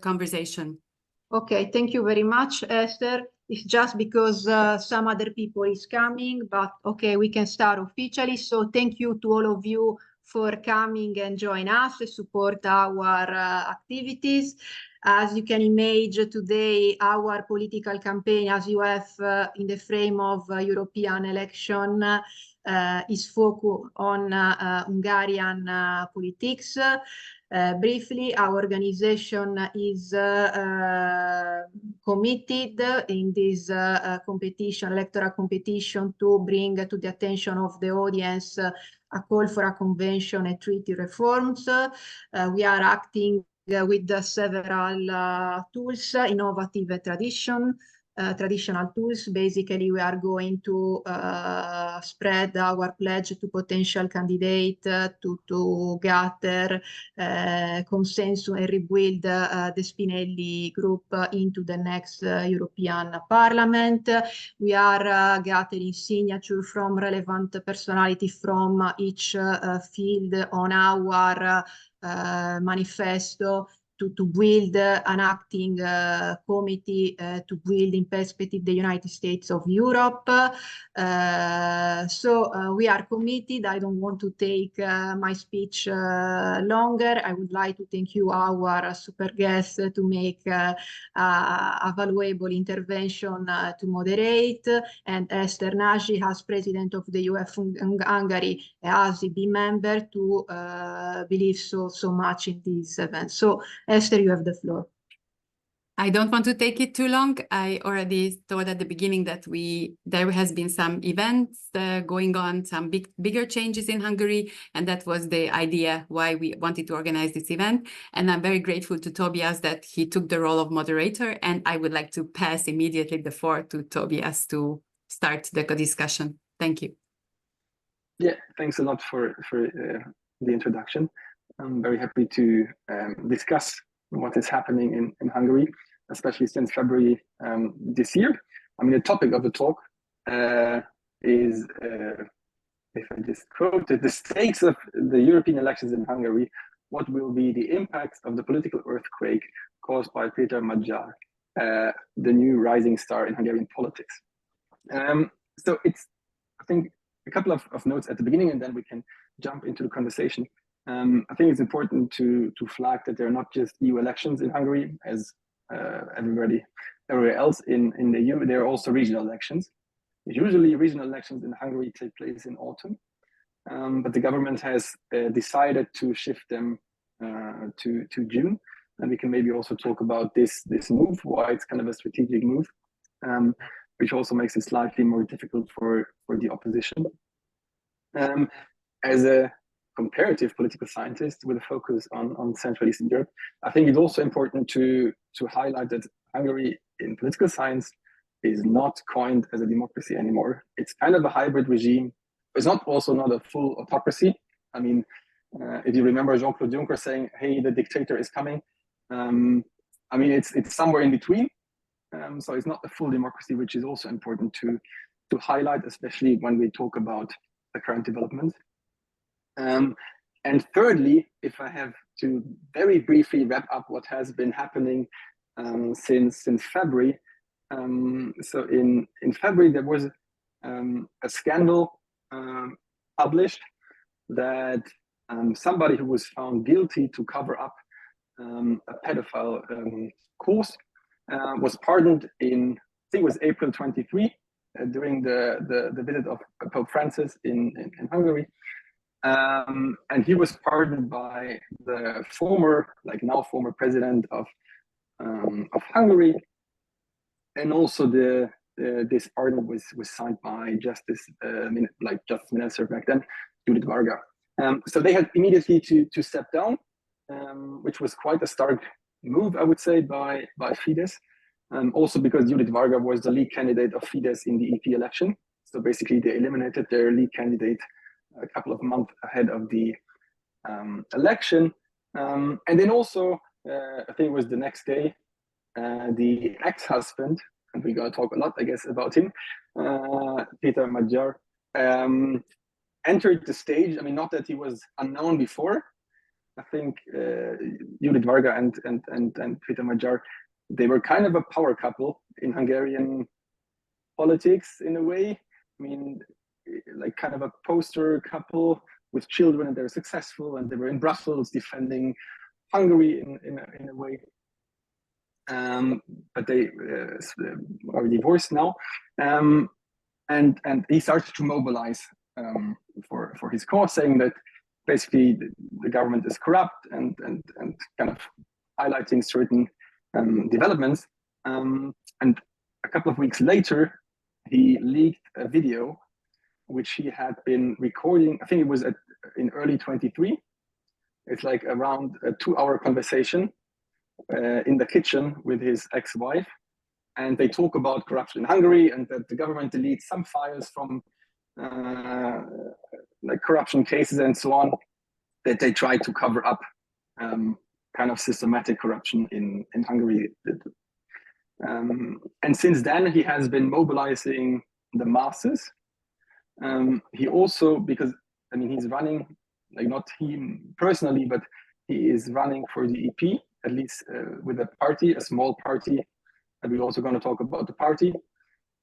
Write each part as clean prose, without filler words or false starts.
conversation. Okay, thank you very much, Esther. It's just because some other people is coming, but okay, we can start officially. So thank you to all of you for coming and join us to support our activities. As you can imagine today, our political campaign, as you have in the frame of European election, is focused on Hungarian politics. Briefly, our organization is committed in this competition, electoral competition, to bring to the attention of the audience a call for a convention and treaty reforms. We are acting with several tools, innovative traditional tools. Basically, we are going to spread our pledge to potential candidates to gather consensus and rebuild the Spinelli group into the next European Parliament. We are gathering signatures from relevant personalities from each field on our manifesto to build an acting committee to build in perspective the United States of Europe. So we are committed. I don't want to take my speech longer. I would like to thank you, our super guests, to make a valuable intervention to moderate, and Esther Nagy, as president of the UF Hungary, as the member, to believe so much in this event. So Esther, you have the floor. I don't want to take it too long. I already thought at the beginning that there has been some events going on, some bigger changes in Hungary, and that was the idea why we wanted to organize this event. And I'm very grateful to Tobias that he took the role of moderator, and I would like to pass immediately the floor to Tobias to start the discussion. Thank you. Yeah, thanks a lot for the introduction. I'm very happy to discuss what is happening in Hungary, especially since February this year. I mean, the topic of the talk is, if I just quote it, the stakes of the European elections in Hungary. What will be the impact of the political earthquake caused by Péter Magyar, the new rising star in Hungarian politics? So it's, I think, a couple of notes at the beginning, and then we can jump into the conversation. I think it's important to flag that there are not just EU elections in Hungary, as everywhere else in the EU. There are also regional elections. Usually, regional elections in Hungary take place in autumn, but the government has decided to shift them to June, and we can maybe also talk about this move, why it's kind of a strategic move, which also makes it slightly more difficult for the opposition. As a comparative political scientist with a focus on Central Eastern Europe, I think it's also important to highlight that Hungary in political science is not coined as a democracy anymore. It's kind of a hybrid regime. It's not a full autocracy. I mean, if you remember Jean-Claude Juncker saying, "Hey, the dictator is coming." I mean, it's somewhere in between. So it's not a full democracy, which is also important to highlight, especially when we talk about the current development. And thirdly, if I have to very briefly wrap up what has been happening since February. So in February, there was a scandal published that somebody who was found guilty to cover up a pedophile cause was pardoned in, I think it was April 23, during the visit of Pope Francis in Hungary. And he was pardoned by the now former president of Hungary, and also this pardon was signed by Justice Minister back then, Judit Varga. So they had immediately to step down, which was quite a stark move, I would say, by Fidesz. Also because Judit Varga was the lead candidate of Fidesz in the EP election. So basically they eliminated their lead candidate a couple of months ahead of the election. And then also, I think it was the next day, the ex-husband, and we're going to talk a lot, I guess, about him, Péter Magyar, entered the stage. I mean, not that he was unknown before, I think Judit Varga and Péter Magyar, they were kind of a power couple in Hungarian politics in a way. I mean, like kind of a poster couple with children, and they're successful, and they were in Brussels defending Hungary in a way. But they are divorced now, and he started to mobilize for his cause, saying that basically the government is corrupt, and kind of highlighting certain developments. And a couple of weeks later, he leaked a video which he had been recording. I think it was in early 23. It's like around a 2-hour conversation in the kitchen with his ex-wife, and they talk about corruption in Hungary, and that the government deletes some files from like corruption cases and so on, that they try to cover up kind of systematic corruption in Hungary. And since then, he has been mobilizing the masses. He also, because I mean, he's running, like not him personally, but he is running for the EP, at least with a party, a small party. And we're also going to talk about the party,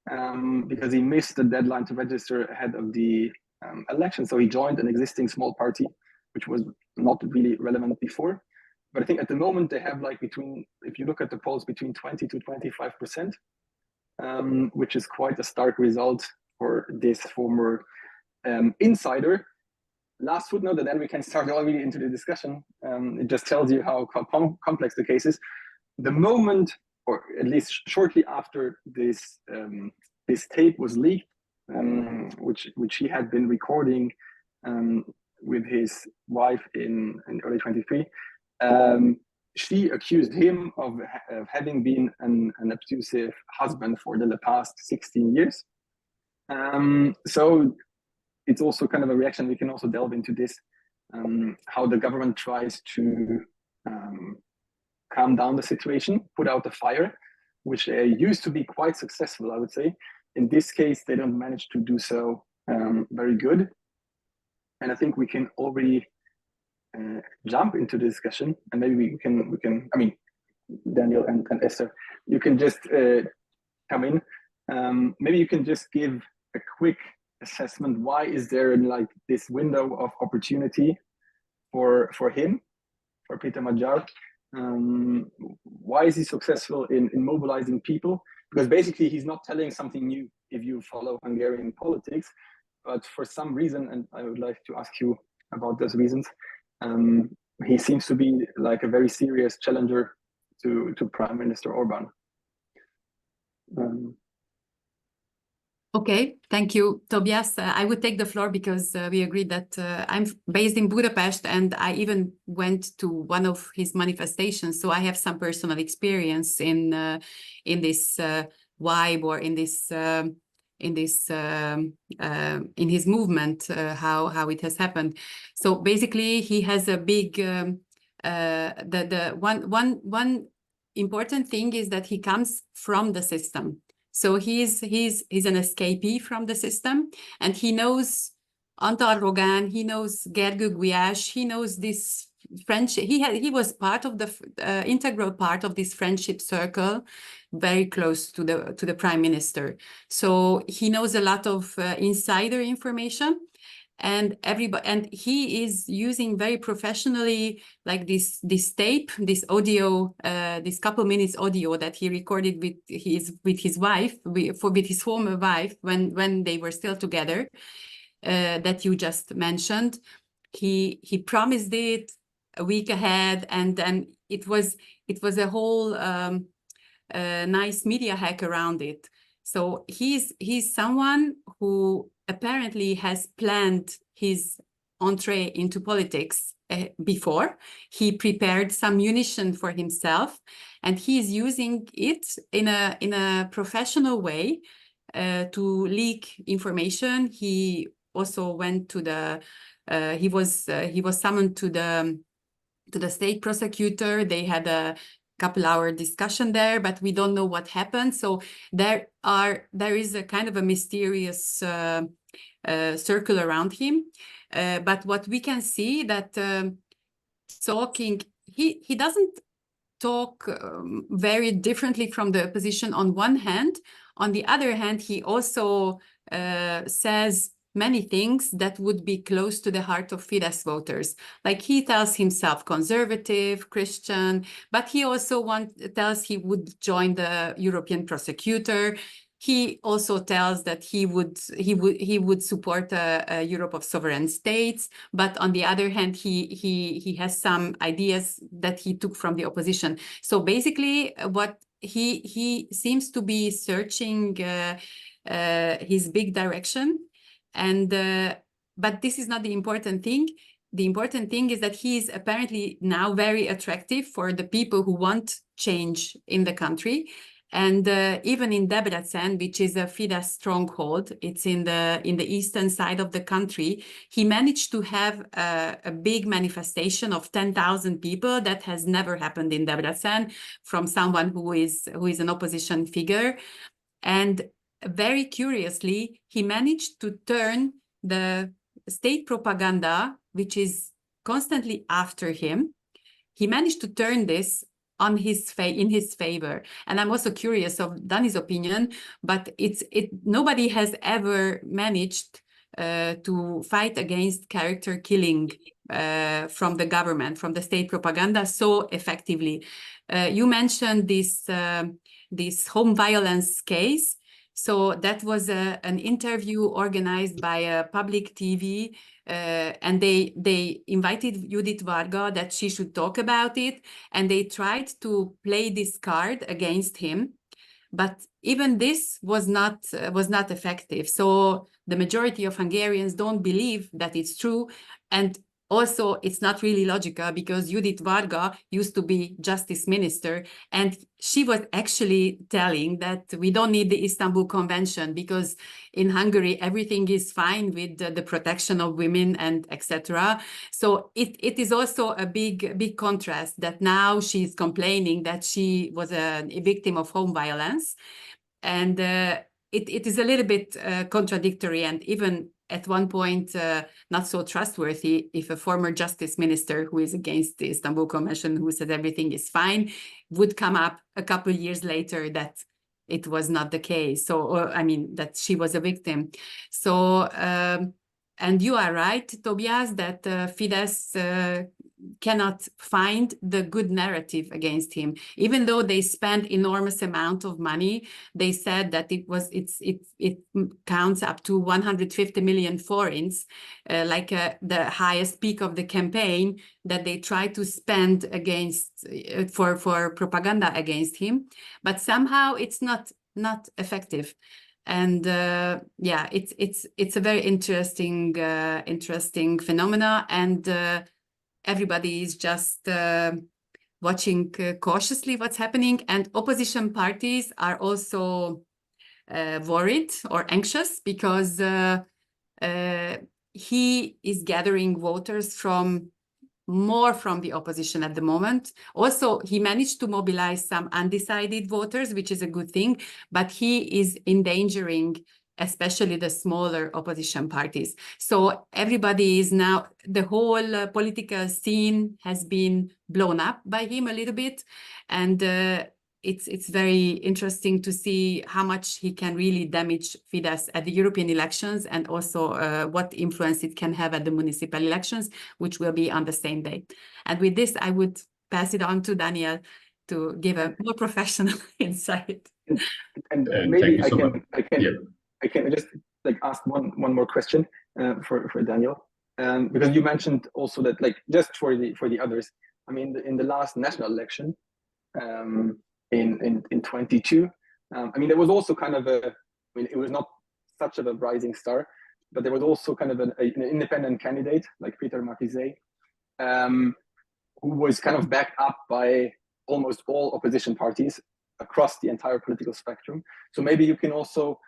because he missed the deadline to register ahead of the election. So he joined an existing small party, which was not really relevant before. But I think at the moment they have like between, if you look at the polls, between 20 to 25%, which is quite a stark result for this former insider. Last footnote, and then we can start already into the discussion. It just tells you how complex the case is. The moment, or at least shortly after this this tape was leaked, which he had been recording with his wife in early 23, she accused him of having been an abusive husband for the past 16 years. So it's also kind of a reaction. We can also delve into this, how the government tries to calm down the situation, put out the fire, which used to be quite successful, I would say. In this case, they don't manage to do so very good. And I think we can already jump into the discussion, and maybe we can. I mean, Daniel and Esther, you can just come in. Maybe you can just give a quick assessment. Why is there like this window of opportunity for him, for Péter Magyar? Why is he successful in mobilizing people? Because basically he's not telling something new if you follow Hungarian politics, but for some reason, and I would like to ask you about those reasons, he seems to be like a very serious challenger to Prime Minister Orbán. Okay, thank you, Tobias. I would take the floor because we agreed that I'm based in Budapest, and I even went to one of his manifestations, so I have some personal experience in this vibe, or in his movement, how it has happened. So basically, he has a big one important thing is that he comes from the system. So he's an escapee from the system, and he knows Antal Rogán, he knows Gergő Gulyás, he knows this friendship. He was part of the integral part of this friendship circle, very close to the prime minister. So he knows a lot of insider information, and he is using very professionally, like this tape, this audio, this couple minutes audio that he recorded with his wife, with his former wife, when they were still together, that you just mentioned. He promised it a week ahead, and then it was a whole nice media hack around it. So he's someone who apparently has planned his entree into politics before. He prepared some munition for himself, and he's using it in a professional way to leak information. He also went to the he was summoned to the state prosecutor. They had a couple-hour discussion there, but we don't know what happened. So there is a kind of a mysterious circle around him. But what we can see that talking, he doesn't talk very differently from the opposition on one hand. On the other hand, he also says many things that would be close to the heart of Fidesz voters. Like he tells himself conservative, Christian, but he also tells he would join the European prosecutor. He also tells that he would support a Europe of sovereign states, but on the other hand, he has some ideas that he took from the opposition. So basically, what he seems to be searching his big direction, and but this is not the important thing. The important thing is that he is apparently now very attractive for the people who want change in the country. And even in Debrecen, which is a Fidesz stronghold, it's in the eastern side of the country, he managed to have a big manifestation of 10,000 people. That has never happened in Debrecen from someone who is an opposition figure. And very curiously, he managed to turn the state propaganda, which is constantly after him, he managed to turn this in his favor. And I'm also curious of Dani's opinion, but nobody has ever managed to fight against character killing from the government, from the state propaganda so effectively. You mentioned this home violence case. So that was an interview organized by a public TV, and they invited Judit Varga that she should talk about it, and they tried to play this card against him, but even this was not effective. So the majority of Hungarians don't believe that it's true, and also it's not really logical because Judit Varga used to be justice minister, and she was actually telling that we don't need the Istanbul Convention because in Hungary everything is fine with the protection of women and etc. So it is also a big contrast that now she's complaining that she was a victim of home violence, and it is a little bit contradictory, and even at one point not so trustworthy if a former justice minister who is against the Istanbul Convention, who said everything is fine, would come up a couple of years later that it was not the case. So, I mean, that she was a victim. So, and you are right, Tobias, that Fidesz cannot find the good narrative against him. Even though they spent enormous amount of money, they said that it counts up to 150 million forints, like the highest peak of the campaign that they try to spend against for propaganda against him. But somehow it's not effective. And yeah, it's a very interesting phenomena, and everybody is just watching cautiously what's happening, and opposition parties are also worried or anxious because he is gathering voters more from the opposition at the moment. Also, he managed to mobilize some undecided voters, which is a good thing, but he is endangering especially the smaller opposition parties. So everybody is now, the whole political scene has been blown up by him a little bit, and it's very interesting to see how much he can really damage Fidesz at the European elections, and also what influence it can have at the municipal elections, which will be on the same day. And with this, I would pass it on to Daniel to give a more professional insight. And maybe I can Yeah. just like ask one more question for Daniel, because you mentioned also that, like, just for the others, I mean, in the last national election in 22, I mean, there was also kind of I mean, it was not such of a rising star, but there was also kind of an independent candidate like Péter Magyar, who was kind of backed up by almost all opposition parties across the entire political spectrum. So maybe you can also,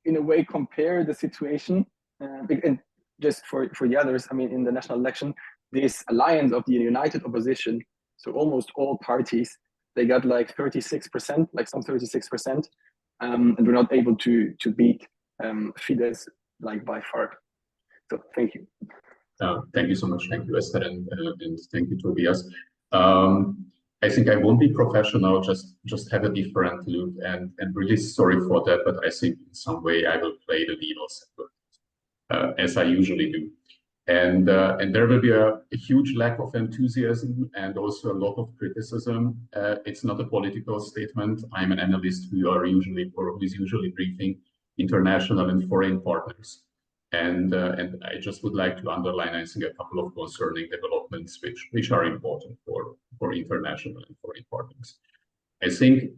in a way, compare the situation, and just for the others, I mean, in the national election, this alliance of the united opposition, so almost all parties, they got like 36%, like some 36%, and were not able to beat Fidesz, like, by far. So thank you. Thank you so much. Thank you, Esther, and thank you, Tobias. I think I won't be professional, just have a different look, and really sorry for that, but I think in some way I will play the devil's advocate, as I usually do. And there will be a huge lack of enthusiasm and also a lot of criticism. It's not a political statement. I'm an analyst who is usually briefing international and foreign partners. And I just would like to underline, I think, a couple of concerning developments which are important for international and foreign partners. I think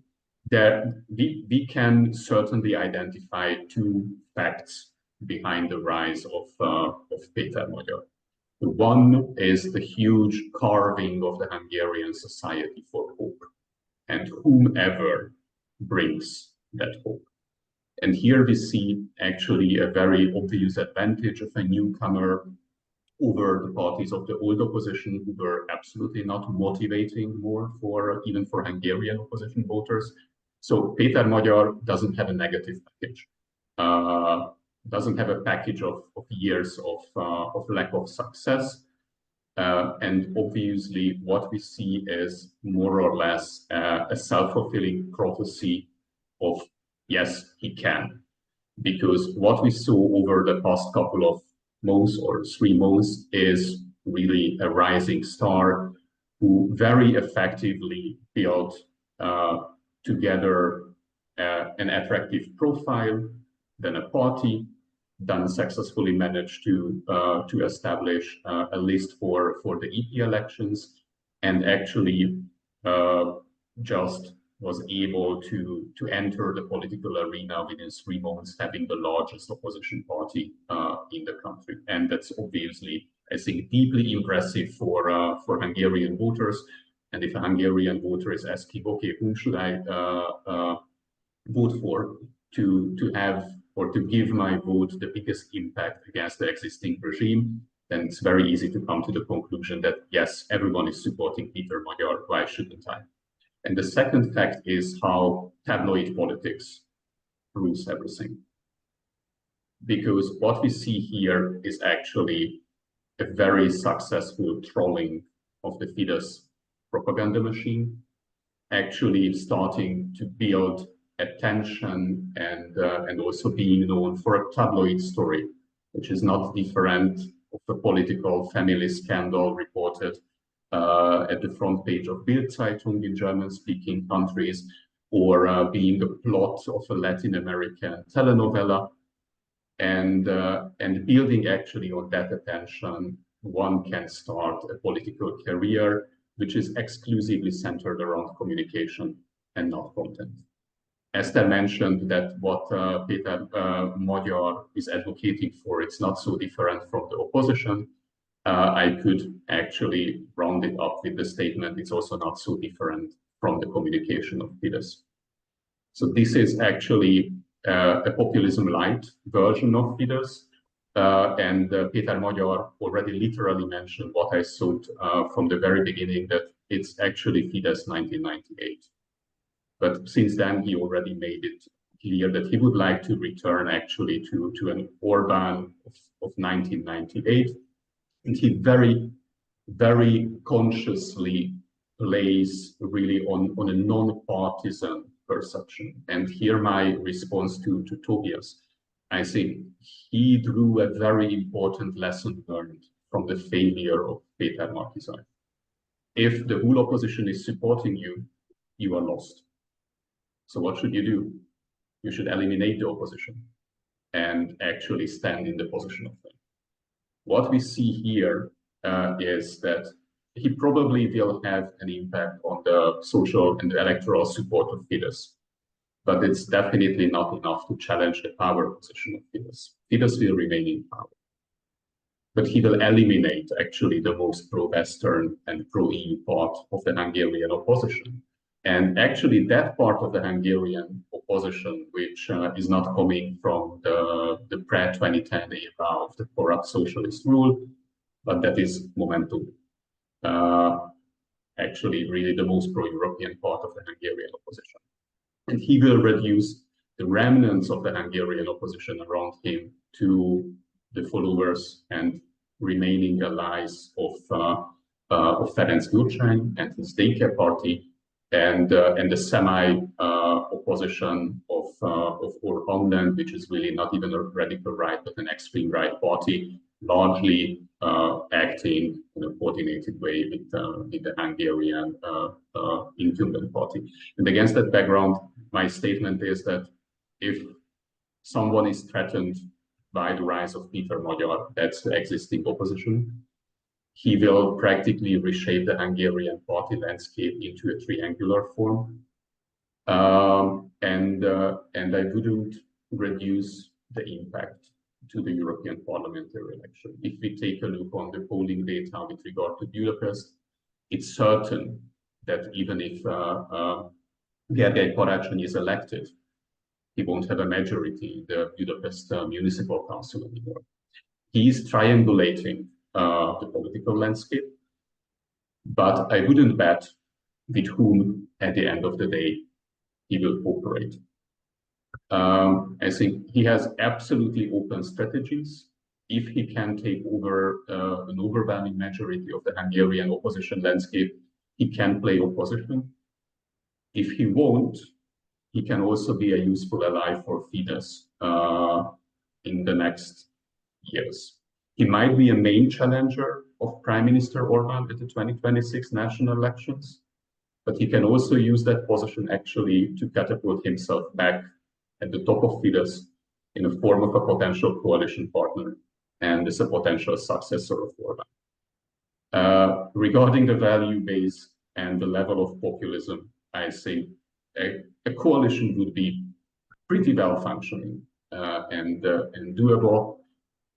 that we can certainly identify two facts behind the rise of Péter Magyar. One is the huge carving of the Hungarian society for hope, and whomever brings that hope. And here we see actually a very obvious advantage of a newcomer over the parties of the old opposition, who were absolutely not motivating more even for Hungarian opposition voters. So Péter Magyar doesn't have a negative package, doesn't have a package of years of lack of success. And obviously what we see is more or less a self-fulfilling prophecy of yes, he can. Because what we saw over the past couple of months or 3 months is really a rising star who very effectively built together an attractive profile, then a party, then successfully managed to establish a list for the EP elections, and actually just was able to enter the political arena within 3 months, having the largest opposition party in the country. And that's obviously, I think, deeply impressive for Hungarian voters. And if a Hungarian voter is asking, okay, whom should I vote for to have or to give my vote the biggest impact against the existing regime, then it's very easy to come to the conclusion that, yes, everyone is supporting Péter Magyar, why shouldn't I? And the second fact is how tabloid politics rules everything. Because what we see here is actually a very successful trolling of the Fidesz propaganda machine, actually starting to build attention and also being known for a tabloid story, which is not different of the political family scandal reported at the front page of Bild Zeitung in German-speaking countries, or being the plot of a Latin American telenovela, and building actually on that attention, one can start a political career which is exclusively centered around communication and not content. Esther mentioned that what Péter Magyar is advocating for, it's not so different from the opposition. I could actually round it up with the statement, it's also not so different from the communication of Fidesz. So this is actually a populism light version of Fidesz. And Péter Magyar already literally mentioned what I thought from the very beginning, that it's actually Fidesz 1998. But since then, he already made it clear that he would like to return actually to an Orbán of 1998. And he very, very consciously plays really on a non-partisan perception. And here my response to Tobias, I think he drew a very important lesson learned from the failure of Péter Magyar. If the whole opposition is supporting you, you are lost. So what should you do? You should eliminate the opposition and actually stand in the position of them. What we see here is that he probably will have an impact on the social and the electoral support of Fidesz, but it's definitely not enough to challenge the power position of Fidesz. Fidesz will remain in power, but he will eliminate actually the most pro-Western and pro-EU part of the Hungarian opposition. And actually that part of the Hungarian opposition, which is not coming from the pre-2010 era of the corrupt socialist rule, but that is Momentum. Actually really the most pro-European part of the Hungarian opposition. And he will reduce the remnants of the Hungarian opposition around him to the followers and remaining allies of Ferenc Gyurcsány and his daycare party, and the semi-opposition of Our Homeland, which is really not even a radical right, but an extreme right party, largely acting in a coordinated way with the Hungarian incumbent party. And against that background, my statement is that if someone is threatened by the rise of Péter Magyar, that's the existing opposition, he will practically reshape the Hungarian party landscape into a triangular form. And I wouldn't reduce the impact to the European parliamentary election. If we take a look on the polling data with regard to Budapest, it's certain that even if Gergely Karácsony is elected, he won't have a majority in the Budapest Municipal Council anymore. He is triangulating the political landscape, but I wouldn't bet with whom at the end of the day he will cooperate. I think he has absolutely open strategies. If he can take over an overwhelming majority of the Hungarian opposition landscape, he can play opposition. If he won't, he can also be a useful ally for Fidesz in the next years. He might be a main challenger of Prime Minister Orbán at the 2026 national elections, but he can also use that position actually to catapult himself back at the top of Fidesz in the form of a potential coalition partner and as a potential successor of Orbán. Regarding the value base and the level of populism, I think a coalition would be pretty well functioning and doable.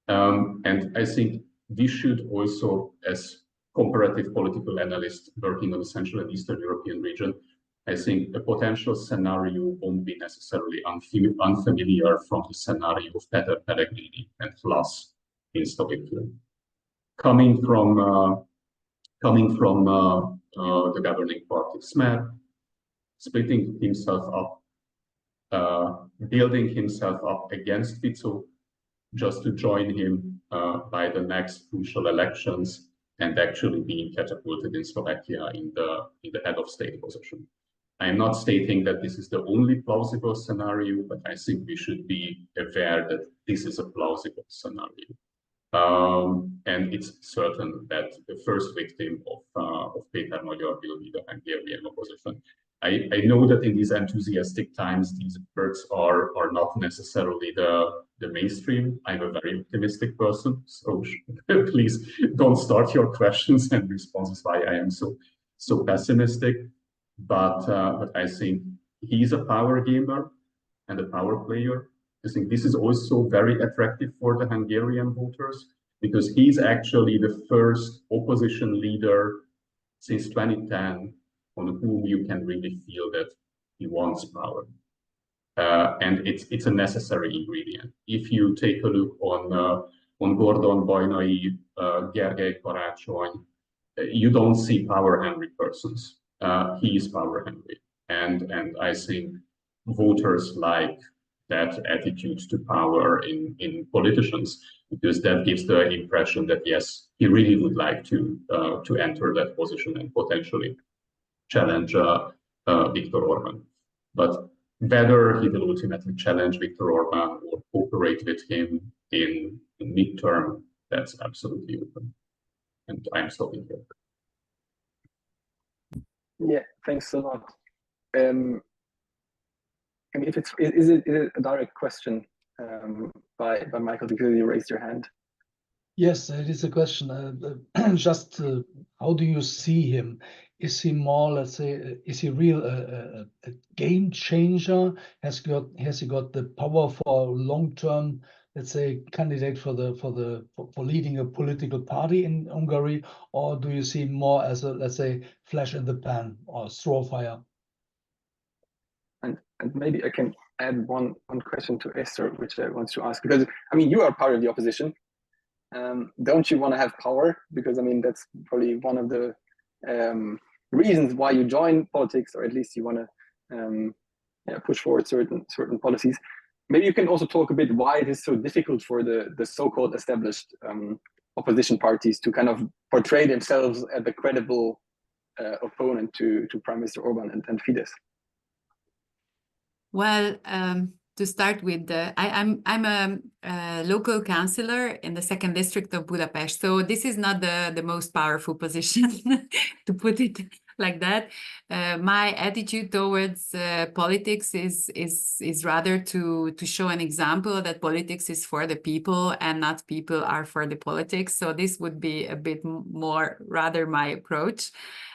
And I think we should also, as comparative political analysts working on the Central and Eastern European region, I think a potential scenario won't be necessarily unfamiliar from the scenario of Péter Pellegrini and Hlas in Slovakia. Coming from the governing party Smer, splitting himself up, building himself up against Fico, just to join him by the next crucial elections and actually being catapulted in Slovakia in the head of state position. I am not stating that this is the only plausible scenario, but I think we should be aware that this is a plausible scenario. And it's certain that the first victim of Péter Magyar will be the Hungarian opposition. I know that in these enthusiastic times, these words are not necessarily the mainstream. I'm a very optimistic person, so please don't start your questions and responses why I am so pessimistic. But I think he's a power gamer and a power player. I think this is also very attractive for the Hungarian voters because he's actually the first opposition leader since 2010 on whom you can really feel that he wants power. And it's a necessary ingredient. If you take a look on Gordon Bajnai, Gergely Karácsony, you don't see power-hungry persons. He is power-hungry. And I think voters like that attitude to power in politicians, because that gives the impression that, yes, he really would like to enter that position and potentially challenge Viktor Orbán. But whether he will ultimately challenge Viktor Orbán or cooperate with him in midterm, that's absolutely open. And I'm stopping here. Yeah, thanks a lot. I mean, is it a direct question by Michael, because you raised your hand? Yes, it is a question. Just how do you see him? Is he more, let's say, is he real a game changer? Has he got the power for long-term, let's say, candidate for leading a political party in Hungary, or do you see him more as a, let's say, flash in the pan or straw fire? And maybe I can add one question to Esther, which I want to ask, because I mean, you are part of the opposition. Don't you want to have power? Because I mean, that's probably one of the reasons why you join politics, or at least you want to push forward certain policies. Maybe you can also talk a bit why it is so difficult for the so-called established opposition parties to kind of portray themselves as a credible opponent to Prime Minister Orban and Fidesz? Well, to start with, I'm a local councillor in the 2nd district of Budapest, so this is not the most powerful position, to put it like that. My attitude towards politics is rather to show an example that politics is for the people and not people are for the politics. So this would be a bit more rather my approach.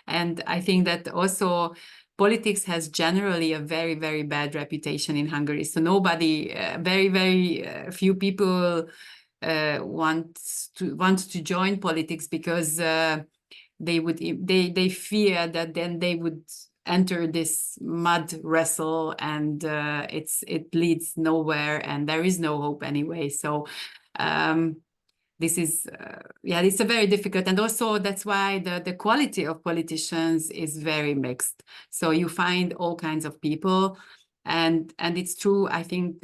And I think that also politics has generally a very, very bad reputation in Hungary. So nobody, very few people want to join politics because they fear that then they would enter this mud wrestle and it leads nowhere and there is no hope anyway. So this is, it's a very difficult, and also that's why the quality of politicians is very mixed. So you find all kinds of people, and it's true, I think,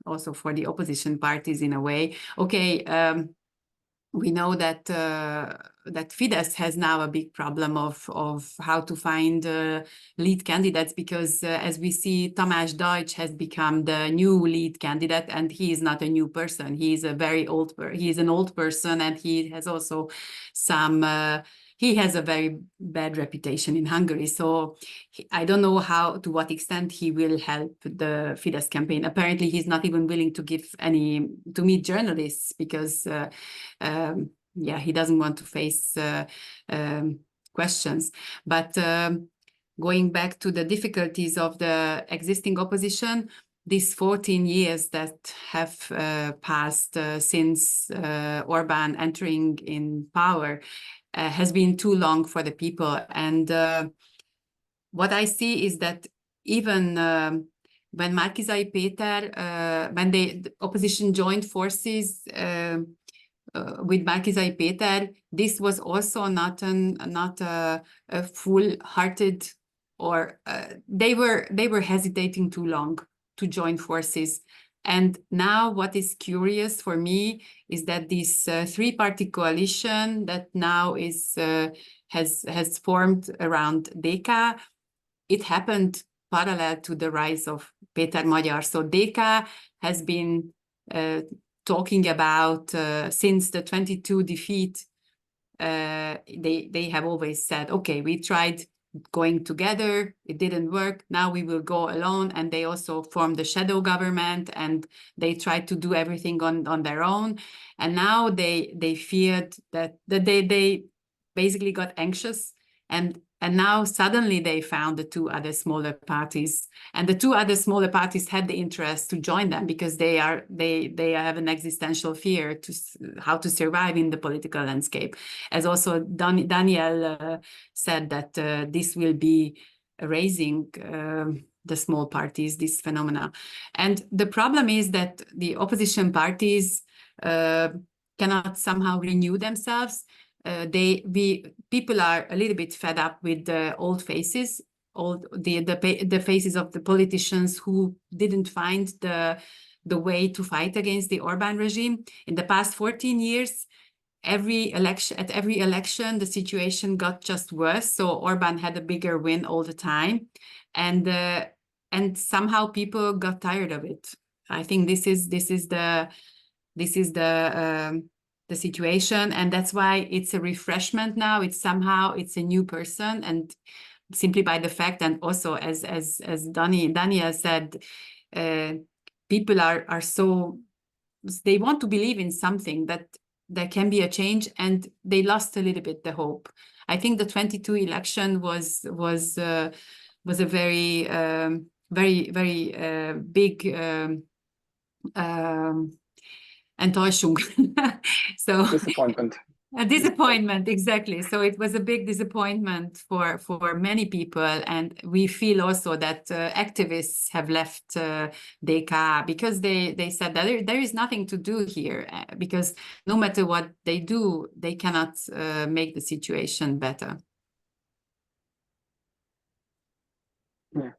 also for the opposition parties in a way. Okay, we know that that Fidesz has now a big problem of how to find lead candidates, because as we see, Tamás Deutsch has become the new lead candidate, and he is not a new person. He is a very old he is an old person, and he has also some he has a very bad reputation in Hungary. So I don't know to what extent he will help the Fidesz campaign. Apparently, he's not even willing to to meet journalists because he doesn't want to face questions. But going back to the difficulties of the existing opposition, these 14 years that have passed since Orban entering in power has been too long for the people. And what I see is that even when Márki-Zay Péter, when the opposition joined forces with Márki-Zay Péter, this was also not a full-hearted, or they were hesitating too long to join forces. And now what is curious for me is that this three-party coalition that now has formed around DK, it happened parallel to the rise of Péter Magyar. So DK has been talking about since the 22 defeat. They have always said, okay, we tried going together, it didn't work, now we will go alone. And they also formed the shadow government, and they tried to do everything on their own. And now they feared that they basically got anxious, and now suddenly they found the two other smaller parties, and the two other smaller parties had the interest to join them because they have an existential fear to how to survive in the political landscape. As also Daniel said, that this will be raising the small parties, this phenomena. And the problem is that the opposition parties cannot somehow renew themselves. People are a little bit fed up with the old faces, the faces of the politicians who didn't find the way to fight against the Orban regime. In the past 14 years, at every election, the situation got just worse. So Orban had a bigger win all the time, and somehow people got tired of it. I think this is the situation, and that's why it's a refreshment now. It's a new person, and simply by the fact, and also as Daniel said, people are so, they want to believe in something, that there can be a change, and they lost a little bit the hope. I think the 22 election was a very big Enttäuschung. So disappointment. A disappointment, exactly. So it was a big disappointment for many people, and we feel also that activists have left DK because they said that there is nothing to do here, because no matter what they do, they cannot make the situation better. Yeah.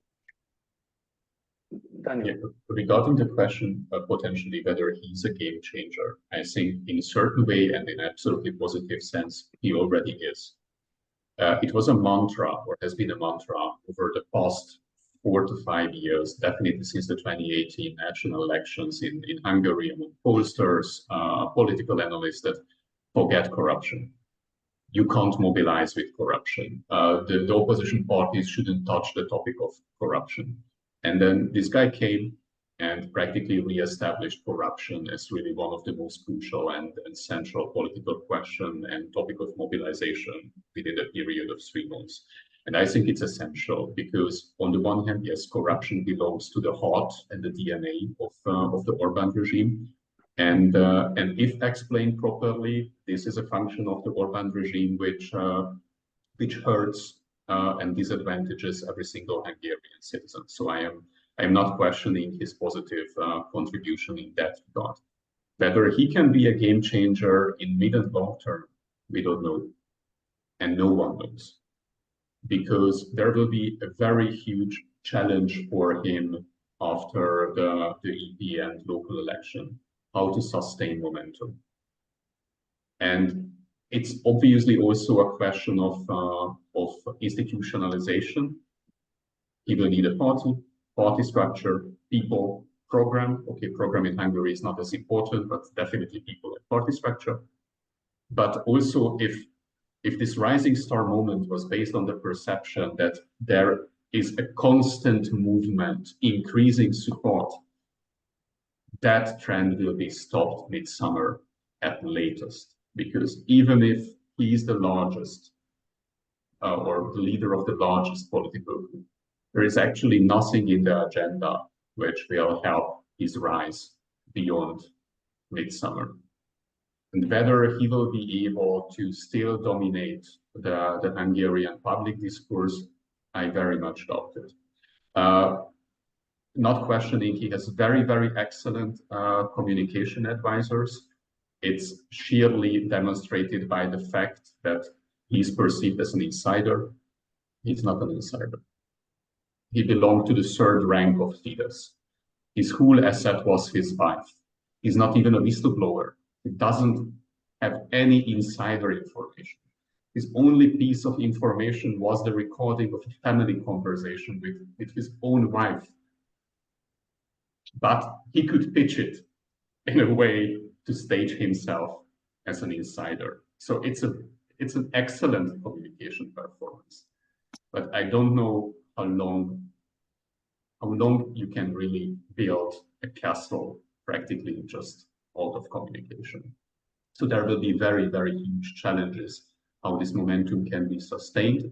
Daniel. Yeah, regarding the question potentially whether he's a game changer, I think in a certain way and in absolutely positive sense, he already is. It was a mantra, or has been a mantra, over the past 4 to 5 years, definitely since the 2018 national elections in Hungary, among pollsters, political analysts, that forget corruption. You can't mobilize with corruption. The opposition parties shouldn't touch the topic of corruption. And then this guy came and practically re-established corruption as really one of the most crucial and central political question and topic of mobilization within a period of 3 months. And I think it's essential because on the one hand, yes, corruption belongs to the heart and the DNA of the Orbán regime. And if explained properly, this is a function of the Orbán regime which hurts and disadvantages every single Hungarian citizen. So I am not questioning his positive contribution in that regard. Whether he can be a game changer in mid and long term, we don't know, and no one knows, because there will be a very huge challenge for him after the EP and local election, how to sustain momentum. And it's obviously also a question of institutionalization. He will need a party structure, people, program. Okay, program in Hungary is not as important, but definitely people and party structure. But also if this rising star moment was based on the perception that there is a constant movement, increasing support, that trend will be stopped midsummer at latest. Because even if he's the largest or the leader of the largest political group, there is actually nothing in the agenda which will help his rise beyond midsummer. And whether he will be able to still dominate the Hungarian public discourse, I very much doubt it. Not questioning, he has very, very excellent communication advisors. It's sheerly demonstrated by the fact that he's perceived as an insider. He's not an insider. He belonged to the 3rd rank of Fidesz. His whole asset was his wife. He's not even a whistleblower. He doesn't have any insider information. His only piece of information was the recording of a family conversation with his own wife. But he could pitch it in a way to stage himself as an insider. So it's an excellent communication performance. But I don't know how long you can really build a castle practically just out of communication. So there will be very, very huge challenges how this momentum can be sustained.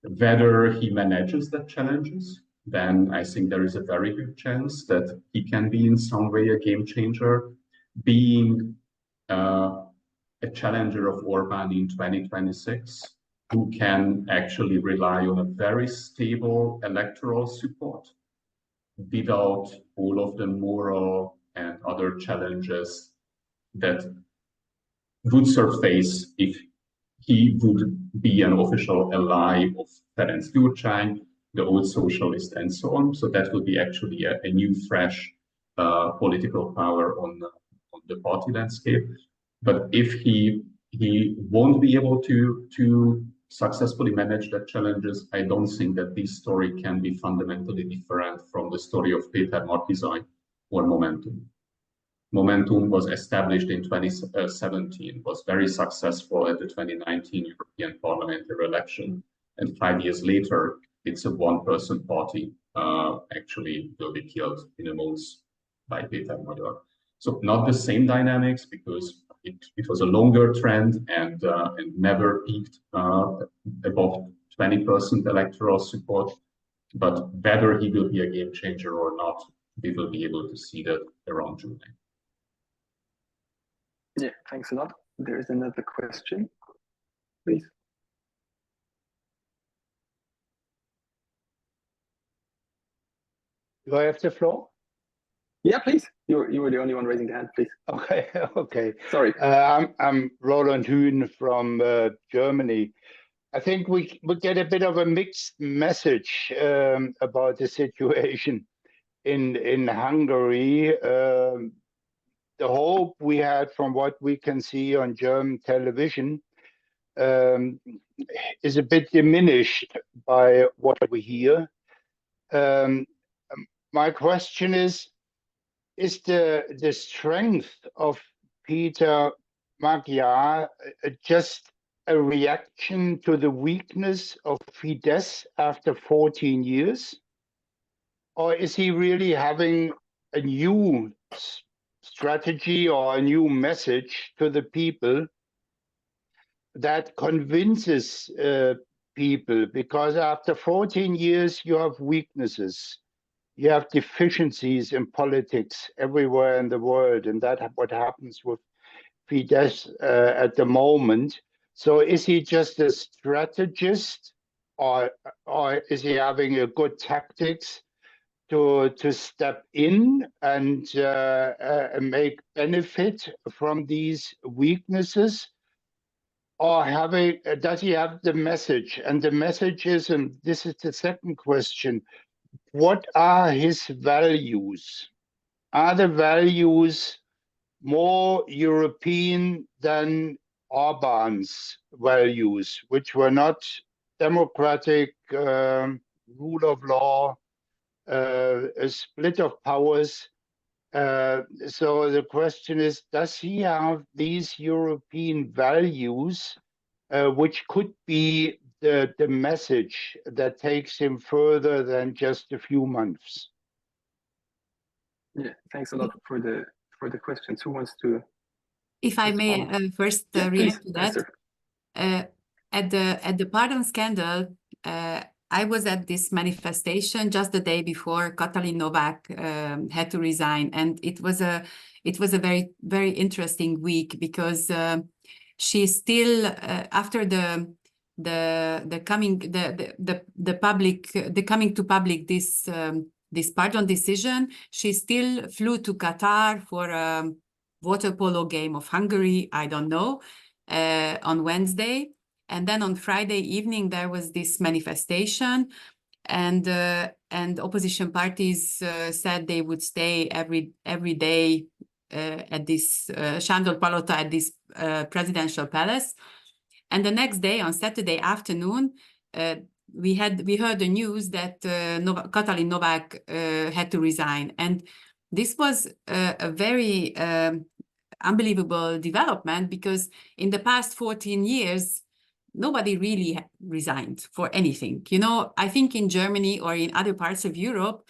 Whether he manages the challenges, then I think there is a very good chance that he can be in some way a game changer, being a challenger of Orbán in 2026, who can actually rely on a very stable electoral support without all of the moral and other challenges that would surface if he would be an official ally of Ferenc Gyurcsány, the old socialist, and so on. So that would be actually a new, fresh political power on the party landscape. But if he won't be able to successfully manage the challenges, I don't think that this story can be fundamentally different from the story of Péter Magyar or Momentum. Momentum was established in 2017, was very successful at the 2019 European Parliamentary election, and 5 years later, it's a one-person party, actually will be killed in a month by Péter Magyar. So not the same dynamics, because it was a longer trend and never peaked above 20% electoral support. But whether he will be a game changer or not, we will be able to see that around July. Yeah, thanks a lot. There is another question, please. Do I have the floor? Yeah, please. You were the only one raising the hand, please. Okay, okay. Sorry. I'm Roland Hühn from Germany. I think we get a bit of a mixed message about the situation in Hungary. The hope we had from what we can see on German television is a bit diminished by what we hear. My question is the strength of Péter Magyar just a reaction to the weakness of Fidesz after 14 years? Or is he really having a new strategy or a new message to the people that convinces people? Because after 14 years, you have weaknesses. You have deficiencies in politics everywhere in the world, and that's what happens with Fidesz at the moment. So is he just a strategist, or is he having a good tactics to step in and make benefit from these weaknesses? Or does he have the message? And the message is, and this is the second question, what are his values? Are the values more European than Orban's values, which were not democratic, rule of law, a split of powers? So the question is, does he have these European values, which could be the message that takes him further than just a few months? Yeah, thanks a lot for the questions. Who wants to? If I may first react to that. Yes, At the pardon scandal, I was at this manifestation just the day before Katalin Novák had to resign, and it was a very, very interesting week, because she still after the coming to public this pardon decision, she still flew to Qatar for a water polo game of Hungary, I don't know, on Wednesday. And then on Friday evening, there was this manifestation, and opposition parties said they would stay every day at this Sándor Palota, at this presidential palace. And the next day, on Saturday afternoon, we heard the news that Katalin Novák had to resign, and this was a very unbelievable development, because in the past 14 years. Nobody really resigned for anything. You know, I think in Germany or in other parts of Europe,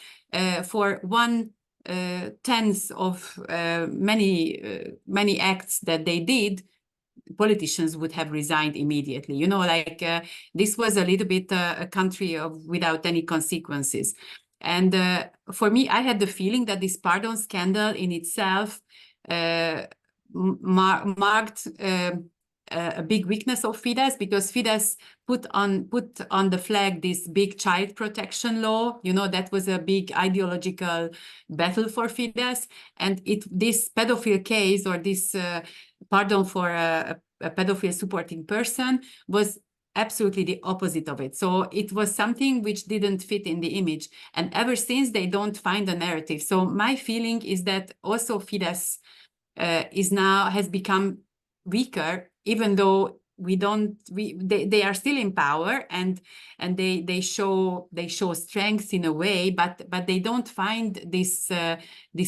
for 1/10 of many acts that they did, politicians would have resigned immediately. You know, like this was a little bit a country without any consequences. And for me, I had the feeling that this pardon scandal in itself marked a big weakness of Fidesz, because Fidesz put on the flag this big child protection law. You know, that was a big ideological battle for Fidesz, and this pedophile case, or this pardon for a pedophile supporting person, was absolutely the opposite of it. So it was something which didn't fit in the image, and ever since they don't find a narrative. So my feeling is that also Fidesz has become weaker, even though they are still in power, and they show strength in a way, but they don't find this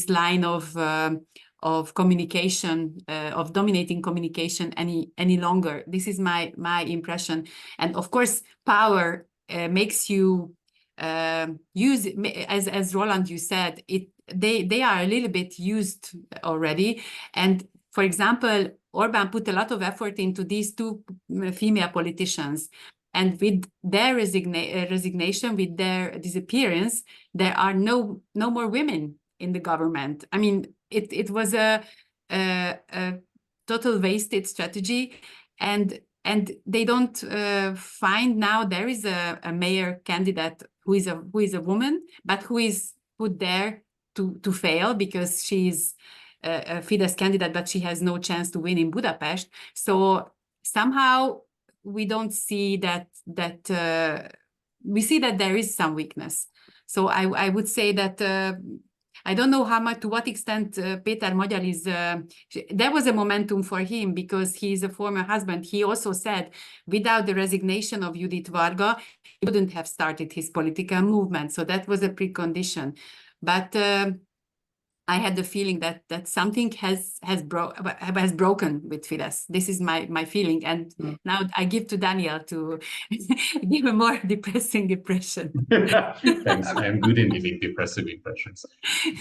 line of communication, of dominating communication any longer. This is my impression. And of course, power makes you use, as Roland, you said, they are a little bit used already. And for example, Orban put a lot of effort into these two female politicians, and with their resignation, with their disappearance, there are no more women in the government. I mean, it was a total wasted strategy, and they don't find now there is a mayor candidate who is a woman, but who is put there to fail, because she's a Fidesz candidate, but she has no chance to win in Budapest. So somehow we don't see that we see that there is some weakness. So I would say that I don't know how much, to what extent Péter Magyar is, there was a momentum for him because he's a former husband. He also said without the resignation of Judit Varga, he wouldn't have started his political movement. So that was a precondition. But I had the feeling that something has broken with Fidesz. This is my feeling. And now I give to Daniel to give a more depressing impression. Thanks. I am good in giving depressive impressions.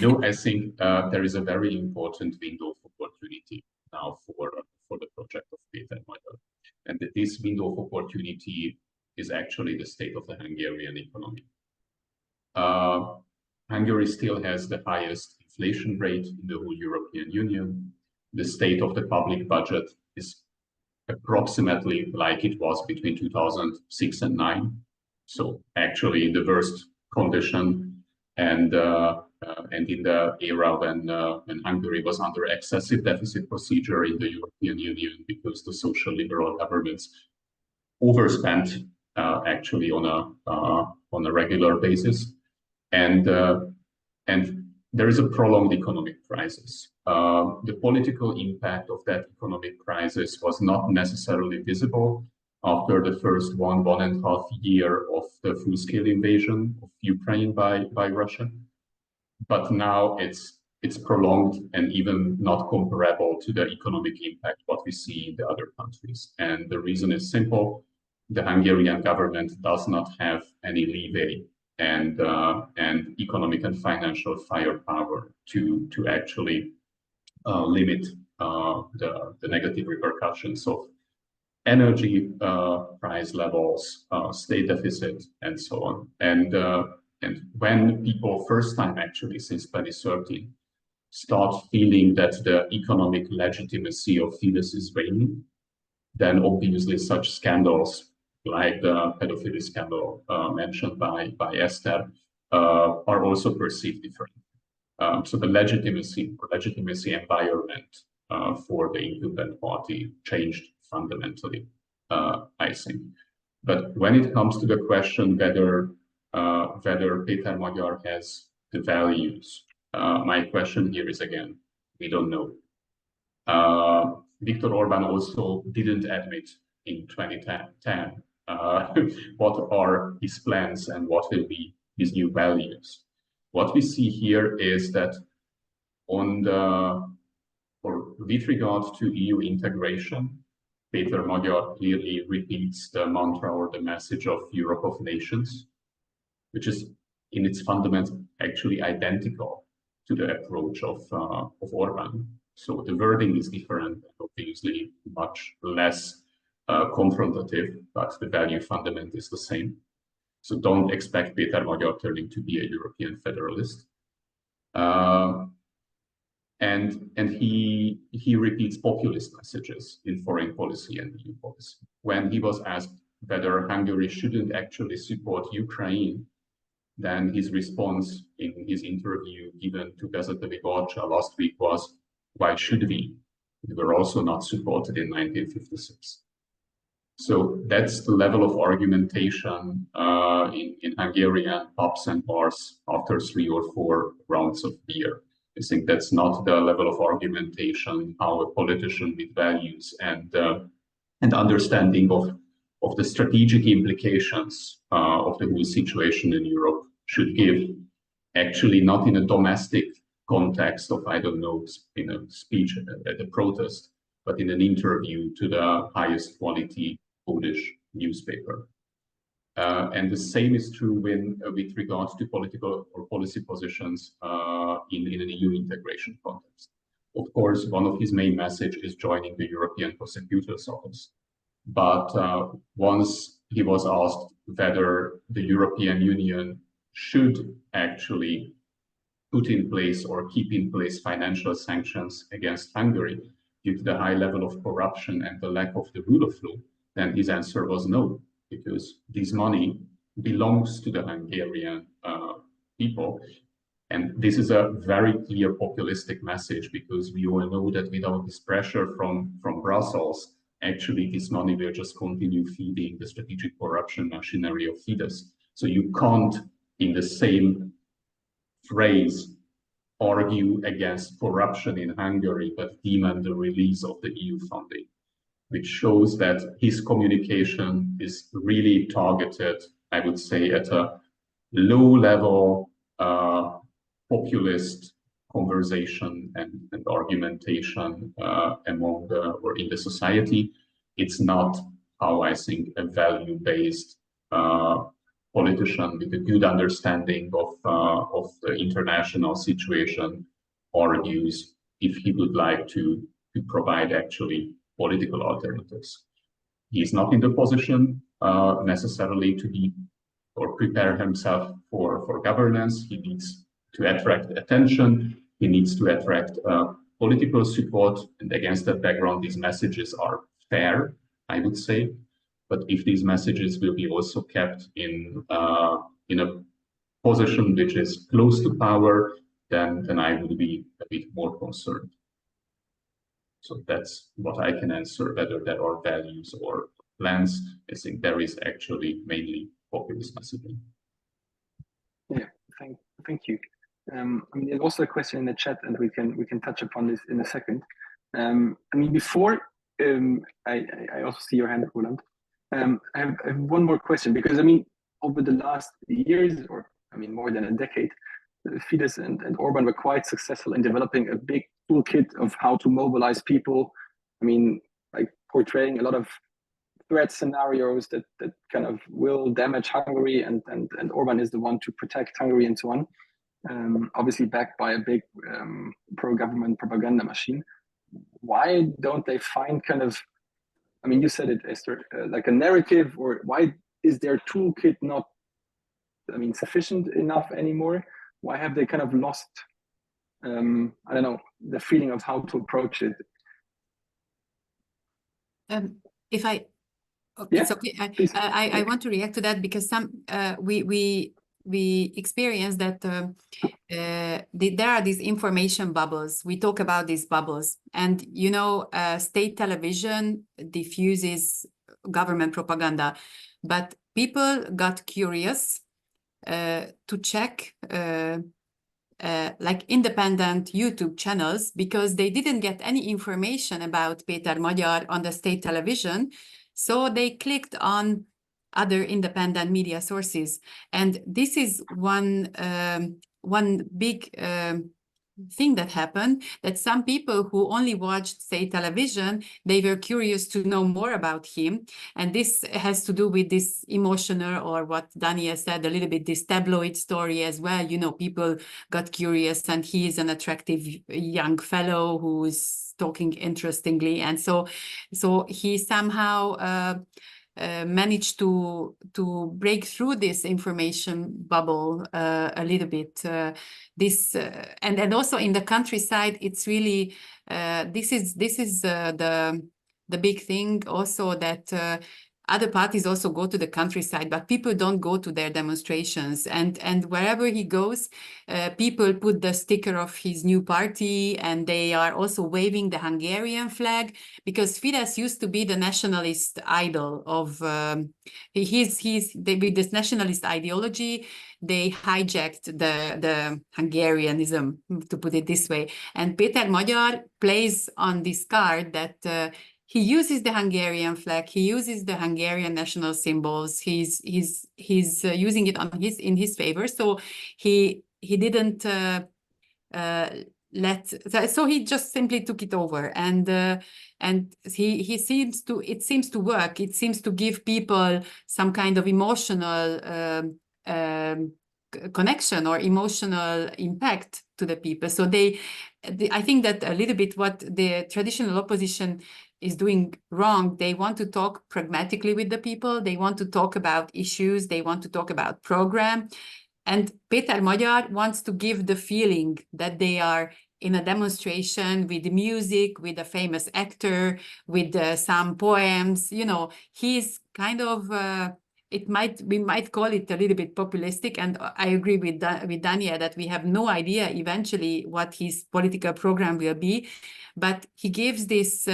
No, I think there is a very important window of opportunity now for the project of Péter Magyar. And this window of opportunity is actually the state of the Hungarian economy. Hungary still has the highest inflation rate in the whole European Union. The state of the public budget is approximately like it was between 2006 and 2009. So actually in the worst condition, and in the era when Hungary was under excessive deficit procedure in the European Union because the social liberal governments overspent actually on a regular basis. And there is a prolonged economic crisis. The political impact of that economic crisis was not necessarily visible after the first 1.5 years of the full-scale invasion of Ukraine by Russia. But now it's prolonged and even not comparable to the economic impact what we see in the other countries. And the reason is simple. The Hungarian government does not have any leeway and economic and financial firepower to actually limit the negative repercussions of energy price levels, state deficit, and so on. And when people first time actually since 2013 start feeling that the economic legitimacy of Fidesz is waning, then obviously such scandals like the pedophilia scandal mentioned by Esther are also perceived differently. So the legitimacy environment for the incumbent party changed fundamentally, I think. But when it comes to the question whether Péter Magyar has the values, my question here is again, we don't know. Viktor Orbán also didn't admit in 2010 what are his plans and what will be his new values. What we see here is that with regard to EU integration, Péter Magyar clearly repeats the mantra or the message of Europe of nations, which is in its fundament actually identical to the approach of Orbán. So the wording is different, obviously much less confrontative, but the value fundament is the same. So don't expect Péter Magyar turning to be a European federalist. And he repeats populist messages in foreign policy and EU policy. When he was asked whether Hungary shouldn't actually support Ukraine, then his response in his interview given to Gazeta Wyborcza last week was, why should we? We were also not supported in 1956. So that's the level of argumentation in Hungarian pubs and bars after 3 or 4 rounds of beer. I think that's not the level of argumentation how a politician with values and understanding of the strategic implications of the whole situation in Europe should give. Actually, not in a domestic context of, I don't know, in a speech at a protest, but in an interview to the highest quality Polish newspaper. And the same is true with regards to political or policy positions in an EU integration context. Of course, one of his main messages is joining the European Prosecutor's Office. But once he was asked whether the European Union should actually put in place or keep in place financial sanctions against Hungary due to the high level of corruption and the lack of the rule of law, then his answer was no, because this money belongs to the Hungarian people. And this is a very clear populistic message, because we all know that without this pressure from Brussels, actually this money will just continue feeding the strategic corruption machinery of Fidesz. So you can't in the same phrase, argue against corruption in Hungary, but demand the release of the EU funding, which shows that his communication is really targeted, I would say, at a low-level populist conversation and argumentation among or in the society. It's not how I think a value-based politician with a good understanding of the international situation argues if he would like to provide actually political alternatives. He's not in the position necessarily to be or prepare himself for governance. He needs to attract attention. He needs to attract political support. And against that background, these messages are fair, I would say. But if these messages will be also kept in a position which is close to power, then I would be a bit more concerned. So that's what I can answer, whether there are values or plans. I think there is actually mainly populist messaging. Yeah, thank you. I mean, there's also a question in the chat, and we can touch upon this in a second. I mean, before I also see your hand, Roland. I have one more question, because I mean, over the last years, or I mean, more than a decade, Fidesz and Orban were quite successful in developing a big toolkit of how to mobilize people. I mean, like portraying a lot of threat scenarios that kind of will damage Hungary, and Orban is the one to protect Hungary and so on. Obviously backed by a big pro-government propaganda machine. Why don't they find kind of, I mean, you said it, Esther, like a narrative, or why is their toolkit not, I mean, sufficient enough anymore? Why have they kind of lost, I don't know, the feeling of how to approach it? If I, okay, yeah, it's okay. I want to react to that, because we experience that there are these information bubbles. We talk about these bubbles, and you know, state television diffuses government propaganda, but people got curious to check like independent YouTube channels, because they didn't get any information about Péter Magyar on the state television, so they clicked on other independent media sources. And this is one big thing that happened, that some people who only watched, say, television, they were curious to know more about him. And this has to do with this emotional, or what Daniel said, a little bit, this tabloid story as well. You know, people got curious, and he is an attractive young fellow who's talking interestingly. And so he somehow managed to break through this information bubble a little bit. And also in the countryside, it's really this is the big thing also, that other parties also go to the countryside, but people don't go to their demonstrations. And wherever he goes, people put the sticker of his new party, and they are also waving the Hungarian flag, because Fidesz used to be the nationalist idol of, with this nationalist ideology, they hijacked the Hungarianism, to put it this way. And Péter Magyar plays on this card that he uses the Hungarian flag, he uses the Hungarian national symbols, he's using it in his favor. So he didn't so he just simply took it over, and it seems to work. It seems to give people some kind of emotional connection or emotional impact to the people. So I think that a little bit what the traditional opposition is doing wrong, they want to talk pragmatically with the people, they want to talk about issues, they want to talk about program. And Péter Magyar wants to give the feeling that they are in a demonstration with music, with a famous actor, with some poems. You know, he's kind of, we might call it a little bit populistic, and I agree with Daniel that we have no idea eventually what his political program will be, but he gives this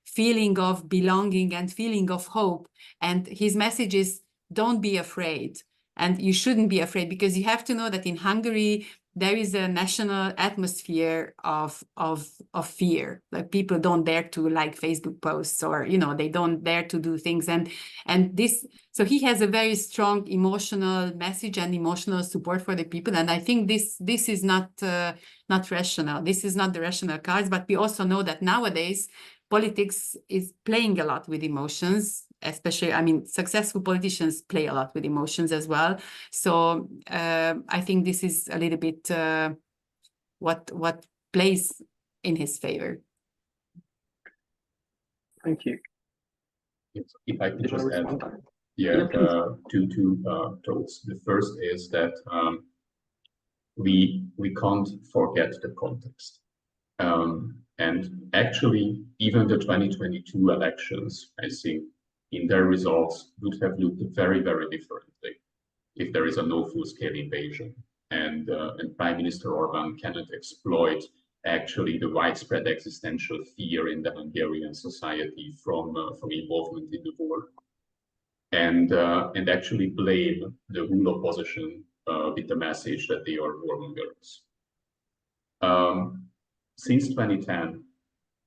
feeling of belonging and feeling of hope, and his message is, don't be afraid. And you shouldn't be afraid, because you have to know that in Hungary, there is a national atmosphere of fear. Like, people don't dare to like Facebook posts, or, you know, they don't dare to do things. And this, so he has a very strong emotional message and emotional support for the people. And I think this is not rational. This is not the rational cards. But we also know that nowadays politics is playing a lot with emotions. Especially, I mean, successful politicians play a lot with emotions as well. So I think this is a little bit what plays in his favor. Thank you. Yes, if I could just add, Yeah, two thoughts. The first is that we can't forget the context. And actually, even the 2022 elections, I think, in their results would have looked very, very differently if there is a no full-scale invasion and Prime Minister Orbán cannot exploit actually the widespread existential fear in the Hungarian society from involvement in the war, and actually blame the rule opposition with the message that they are warmongers. Since 2010,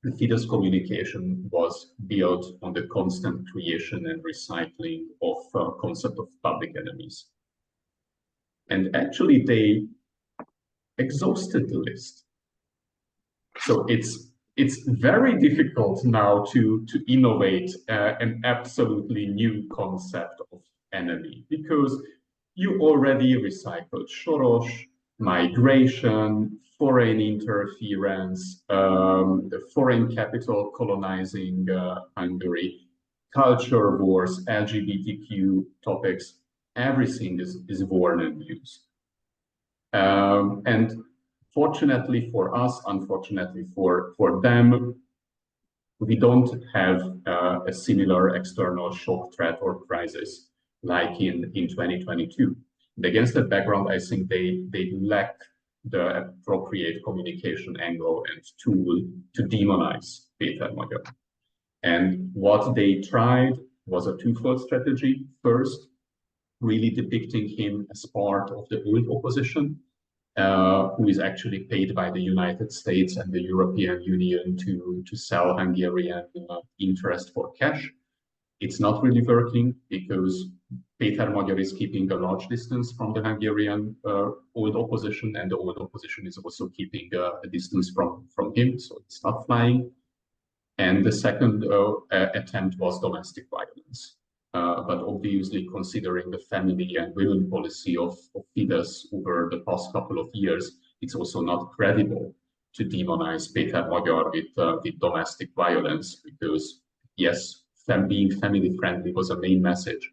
the Fidesz communication was built on the constant creation and recycling of concept of public enemies. And actually they exhausted the list. So it's very difficult now to innovate an absolutely new concept of enemy, because you already recycled Soros, migration, foreign interference, the foreign capital colonizing Hungary, culture wars, LGBTQ topics, everything is worn and used. And fortunately for us, unfortunately for them, we don't have a similar external shock threat or crisis like in 2022. And against that background, I think they lack the appropriate communication angle and tool to demonize Péter Magyar. And what they tried was a twofold strategy. First, really depicting him as part of the old opposition, who is actually paid by the United States and the European Union to sell Hungarian interest for cash. It's not really working, because Péter Magyar is keeping a large distance from the Hungarian old opposition, and the old opposition is also keeping a distance from him, so it's not flying. And the second attempt was domestic violence. But obviously, considering the family and women policy of Fidesz over the past couple of years, it's also not credible to demonize Péter Magyar with domestic violence, because yes, being family friendly was a main message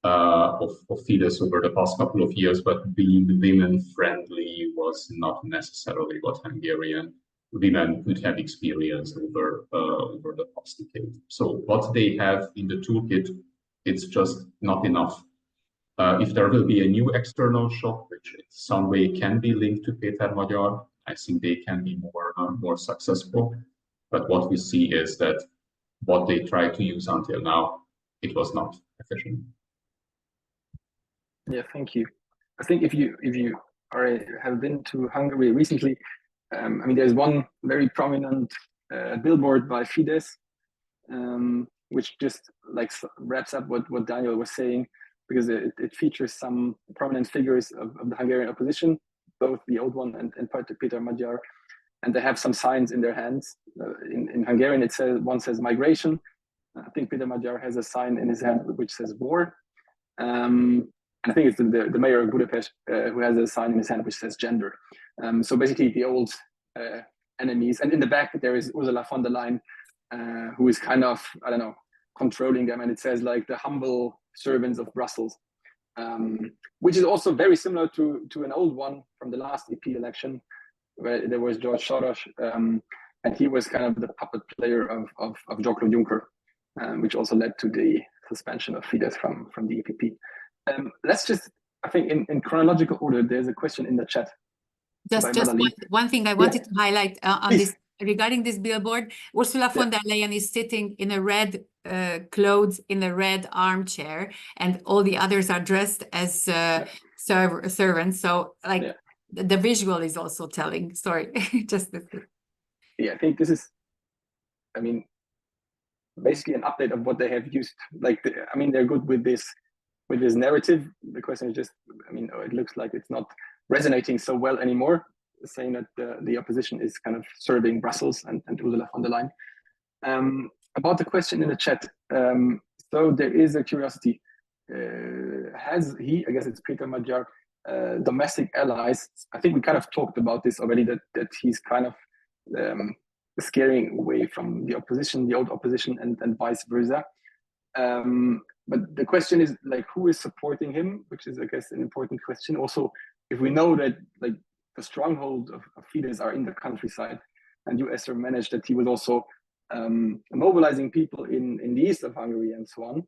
of Fidesz over the past couple of years, but being women friendly was not necessarily what Hungarian women could have experienced over the past decade. So what they have in the toolkit, it's just not enough. If there will be a new external shock, which in some way can be linked to Péter Magyar, I think they can be more successful. But what we see is that what they tried to use until now, it was not efficient. Yeah, thank you. I think if you have been to Hungary recently, I mean, there's one very prominent billboard by Fidesz, which just like wraps up what Daniel was saying, because it features some prominent figures of the Hungarian opposition, both the old one and Péter Magyar, and they have some signs in their hands. In Hungarian, one says migration. I think Péter Magyar has a sign in his hand which says war. I think it's the mayor of Budapest who has a sign in his hand which says gender. So basically the old enemies. And in the back, there is Ursula von der Leyen, who is kind of, I don't know, controlling them. And it says like the humble servants of Brussels, which is also very similar to an old one from the last EP election, where there was George Soros, and he was kind of the puppet player of Jean-Claude Juncker, which also led to the suspension of Fidesz from the EPP. Let's just, I think in chronological order, there's a question in the chat. Just one thing I wanted to highlight on this regarding this billboard. Ursula von der Leyen is sitting in a red clothes in a red armchair, and all the others are dressed as servants. So like the visual is also telling. Sorry, just this. Yeah, I think this is, I mean, basically an update of what they have used. Like, I mean, they're good with this narrative. The question is just, I mean, it looks like it's not resonating so well anymore, saying that the opposition is kind of serving Brussels and Ursula von der Leyen. About the question in the chat, so there is a curiosity. Has he, I guess it's Péter Magyar, domestic allies? I think we kind of talked about this already, that he's kind of scaring away from the opposition, the old opposition, and vice versa. But the question is, like, who is supporting him, which is, I guess, an important question. Also, if we know that, like, the stronghold of Fidesz are in the countryside, and you, Esther, managed that he was also mobilizing people in the east of Hungary and so on.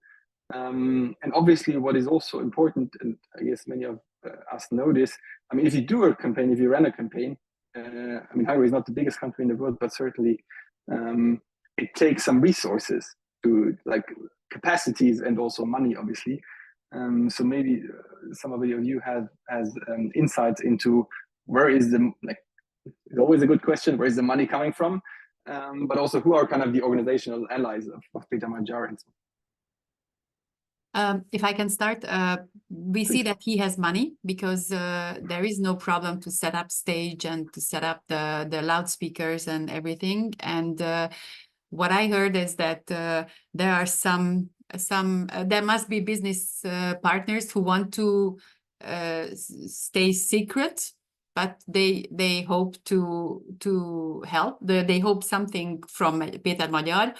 And obviously, what is also important, and I guess many of us know this, I mean, if you do a campaign, if you run a campaign, I mean, Hungary is not the biggest country in the world, but certainly it takes some resources to, like, capacities and also money, obviously. So maybe some of you has insights into where is the, like, it's always a good question, where is the money coming from? But also who are kind of the organizational allies of Péter Magyar and so on. If I can start, we see that he has money because there is no problem to set up stage and to set up the loudspeakers and everything. And what I heard is that there are there must be business partners who want to stay secret, but they hope to help. They hope something from Péter Magyar.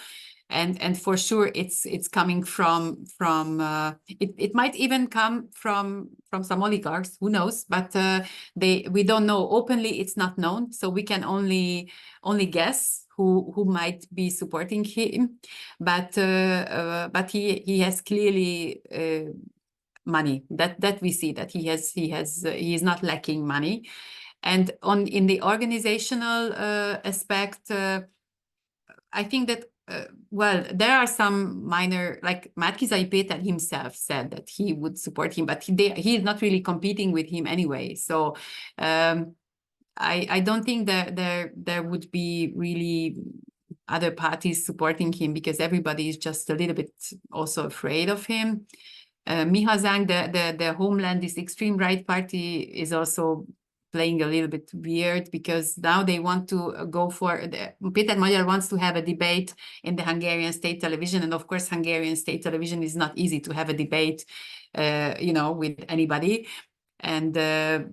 And for sure, it's coming from it might even come from some oligarchs, who knows? But we don't know openly. It's not known, so we can only guess who might be supporting him. But he has clearly money. That we see that he is not lacking money. And in the organizational aspect, I think that. Well, there are some minor, like Márki-Zay Péter himself said that he would support him, but he is not really competing with him anyway. So I don't think that there would be really other parties supporting him, because everybody is just a little bit also afraid of him. Mi Hazánk, the Homeland, this extreme right party, is also playing a little bit weird, because now they want to go for Péter Magyar wants to have a debate in the Hungarian state television, and of course Hungarian state television is not easy to have a debate with anybody, and there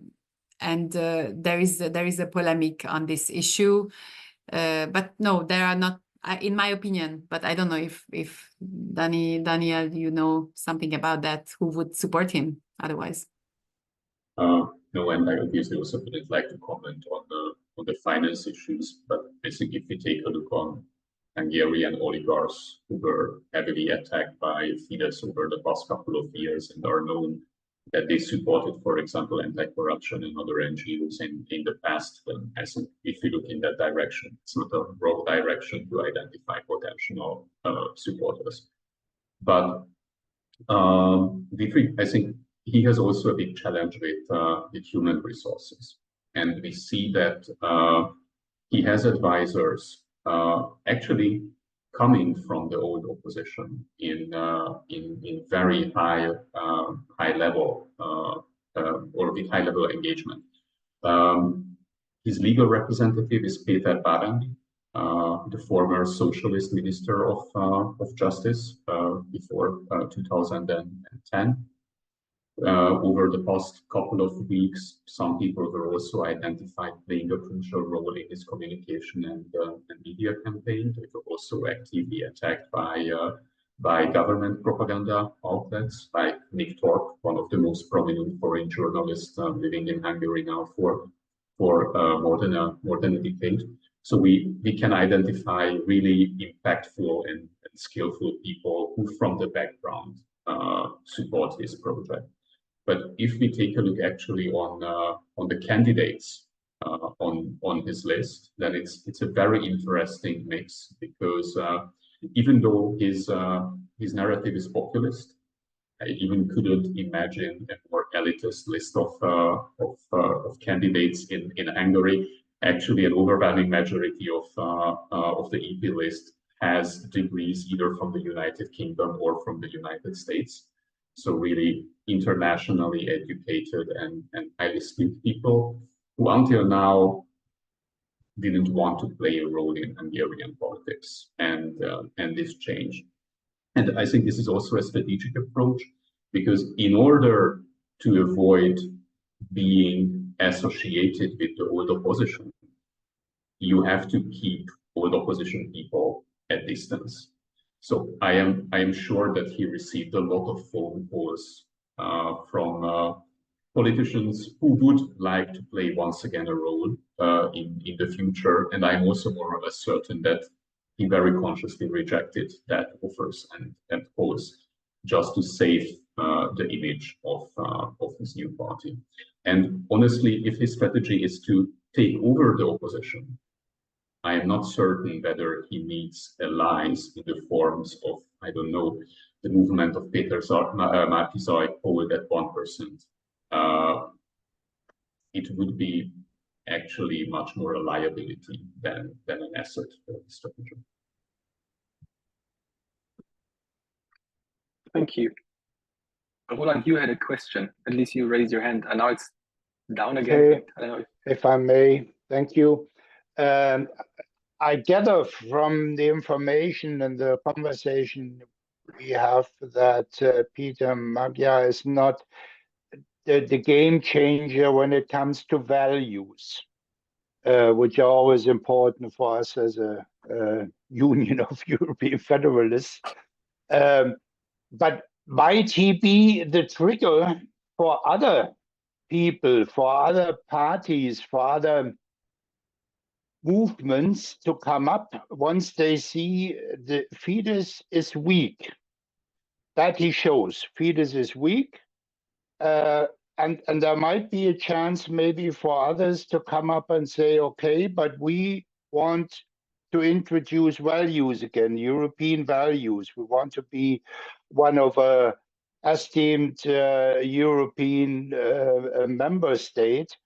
is a polemic on this issue, but no, there are not, in my opinion, but I don't know if Daniel, you know something about that, who would support him otherwise. No, and I obviously also wouldn't like to comment on the finance issues, but I think if we take a look on Hungarian oligarchs who were heavily attacked by Fidesz over the past couple of years and are known that they supported, for example, anti-corruption and other NGOs in the past, then I think if you look in that direction, it's not a wrong direction to identify potential supporters. But I think he has also a big challenge with human resources, and we see that he has advisors actually coming from the old opposition in very high level or with high level engagement. His legal representative is Péter Magyar, the former socialist minister of justice before 2010. Over the past couple of weeks, some people were also identified playing a crucial role in his communication and media campaign. They were also actively attacked by government propaganda outlets, like Nick Torp, one of the most prominent foreign journalists living in Hungary now for more than a decade. So we can identify really impactful and skillful people who, from the background, support his project. But if we take a look actually on the candidates on his list, then it's a very interesting mix, because even though his narrative is populist. I even couldn't imagine a more elitist list of candidates in Hungary. Actually, an overwhelming majority of the EP list has degrees either from the United Kingdom or from the United States. So really internationally educated and highly skilled people who until now didn't want to play a role in Hungarian politics, and this changed. And I think this is also a strategic approach, because in order to avoid being associated with the old opposition, you have to keep old opposition people at distance. So I am sure that he received a lot of phone calls from politicians who would like to play once again a role in the future. And I'm also more or less certain that he very consciously rejected that offers and calls just to save the image of his new party. And honestly, if his strategy is to take over the opposition, I am not certain whether he needs allies in the forms of, I don't know, the movement of Péter Magyar polled at 1%. It would be actually much more a liability than an asset for the strategy. Thank you. Roland, you had a question. At least you raised your hand, and now it's down again. Okay. I don't know if I may, thank you. I gather from the information and the conversation we have that Péter Magyar is not the game changer when it comes to values, which are always important for us as a union of European federalists. But might he be the trigger for other people, for other parties, for other movements to come up once they see the Fidesz is weak? That he shows Fidesz is weak, and there might be a chance maybe for others to come up and say, okay, but we want to introduce values again, European values. We want to be one of a esteemed European member state.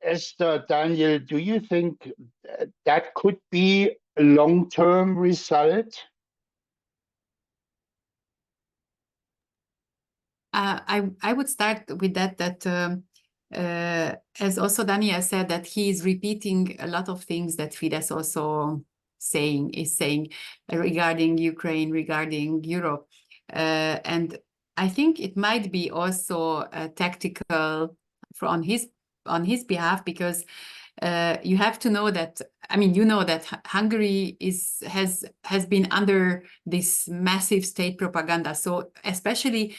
Esther, Daniel, do you think that could be a long-term result? I would start with that as also Daniel said, that he is repeating a lot of things that Fidesz also is saying regarding Ukraine, regarding Europe. And I think it might be also tactical on his behalf, because you have to know that, I mean, you know that Hungary has been under this massive state propaganda. So especially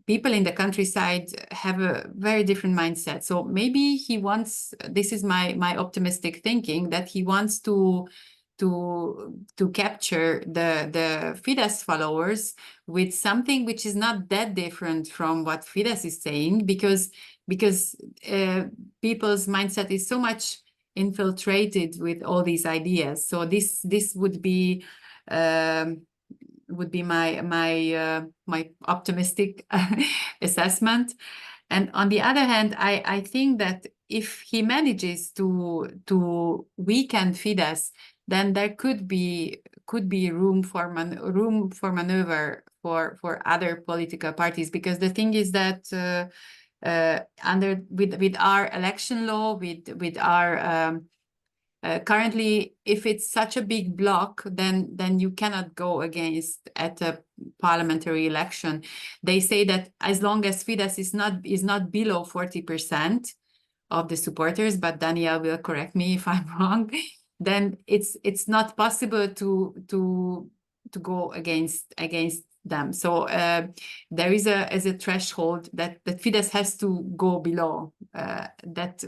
people in the countryside have a very different mindset. So maybe he wants, this is my optimistic thinking, that he wants to capture the Fidesz followers with something which is not that different from what Fidesz is saying, because people's mindset is so much infiltrated with all these ideas. So this would be my optimistic assessment. And on the other hand, I think that if he manages to weaken Fidesz, then there could be room for maneuver for other political parties, because the thing is that with our election law, with our currently, if it's such a big block, then you cannot go against at a parliamentary election. They say that as long as Fidesz is not below 40% of the supporters, but Daniel will correct me if I'm wrong, then it's not possible to go against them. So there is a threshold that Fidesz has to go below, that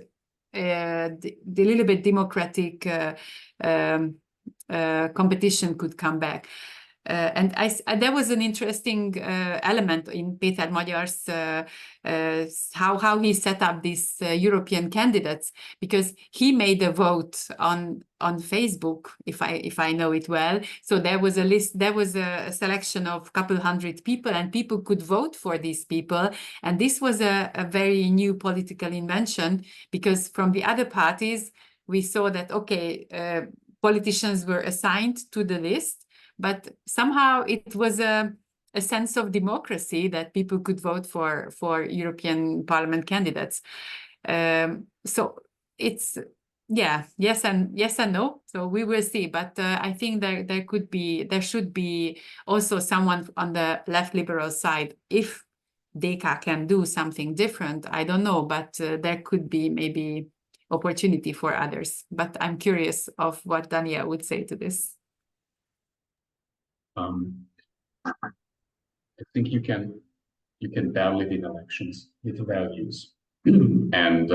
the little bit democratic competition could come back. And there was an interesting element in Péter Magyar's how he set up these European candidates, because he made a vote on Facebook, if I know it well. So there was a list, there was a selection of a couple hundred people, and people could vote for these people. And this was a very new political invention, because from the other parties, we saw that, okay, politicians were assigned to the list, but somehow it was a sense of democracy that people could vote for European Parliament candidates. So it's, yeah, yes and no. So we will see. But I think there should be also someone on the left liberal side. If DK can do something different, I don't know, but there could be maybe opportunity for others. But I'm curious of what Daniel would say to this. I think you can barely win elections with values, and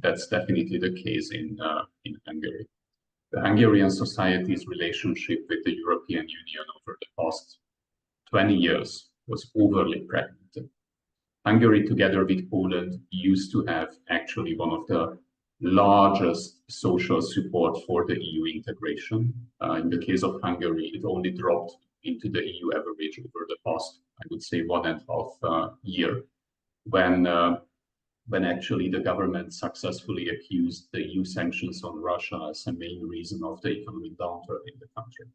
that's definitely the case in Hungary. The Hungarian society's relationship with the European Union over the past 20 years was overly fragmented. Hungary, together with Poland, used to have actually one of the largest social support for the EU integration. In the case of Hungary, it only dropped into the EU average over the past, I would say, 1.5 year, when actually the government successfully accused the EU sanctions on Russia as a main reason of the economic downturn in the country.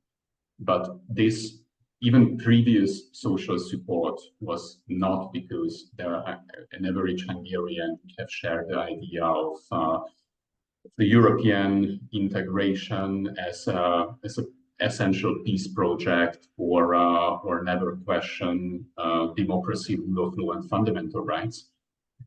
But this, even previous social support, was not because an average Hungarian would have shared the idea of the European integration as an essential peace project, or never question democracy, rule of law, and fundamental rights.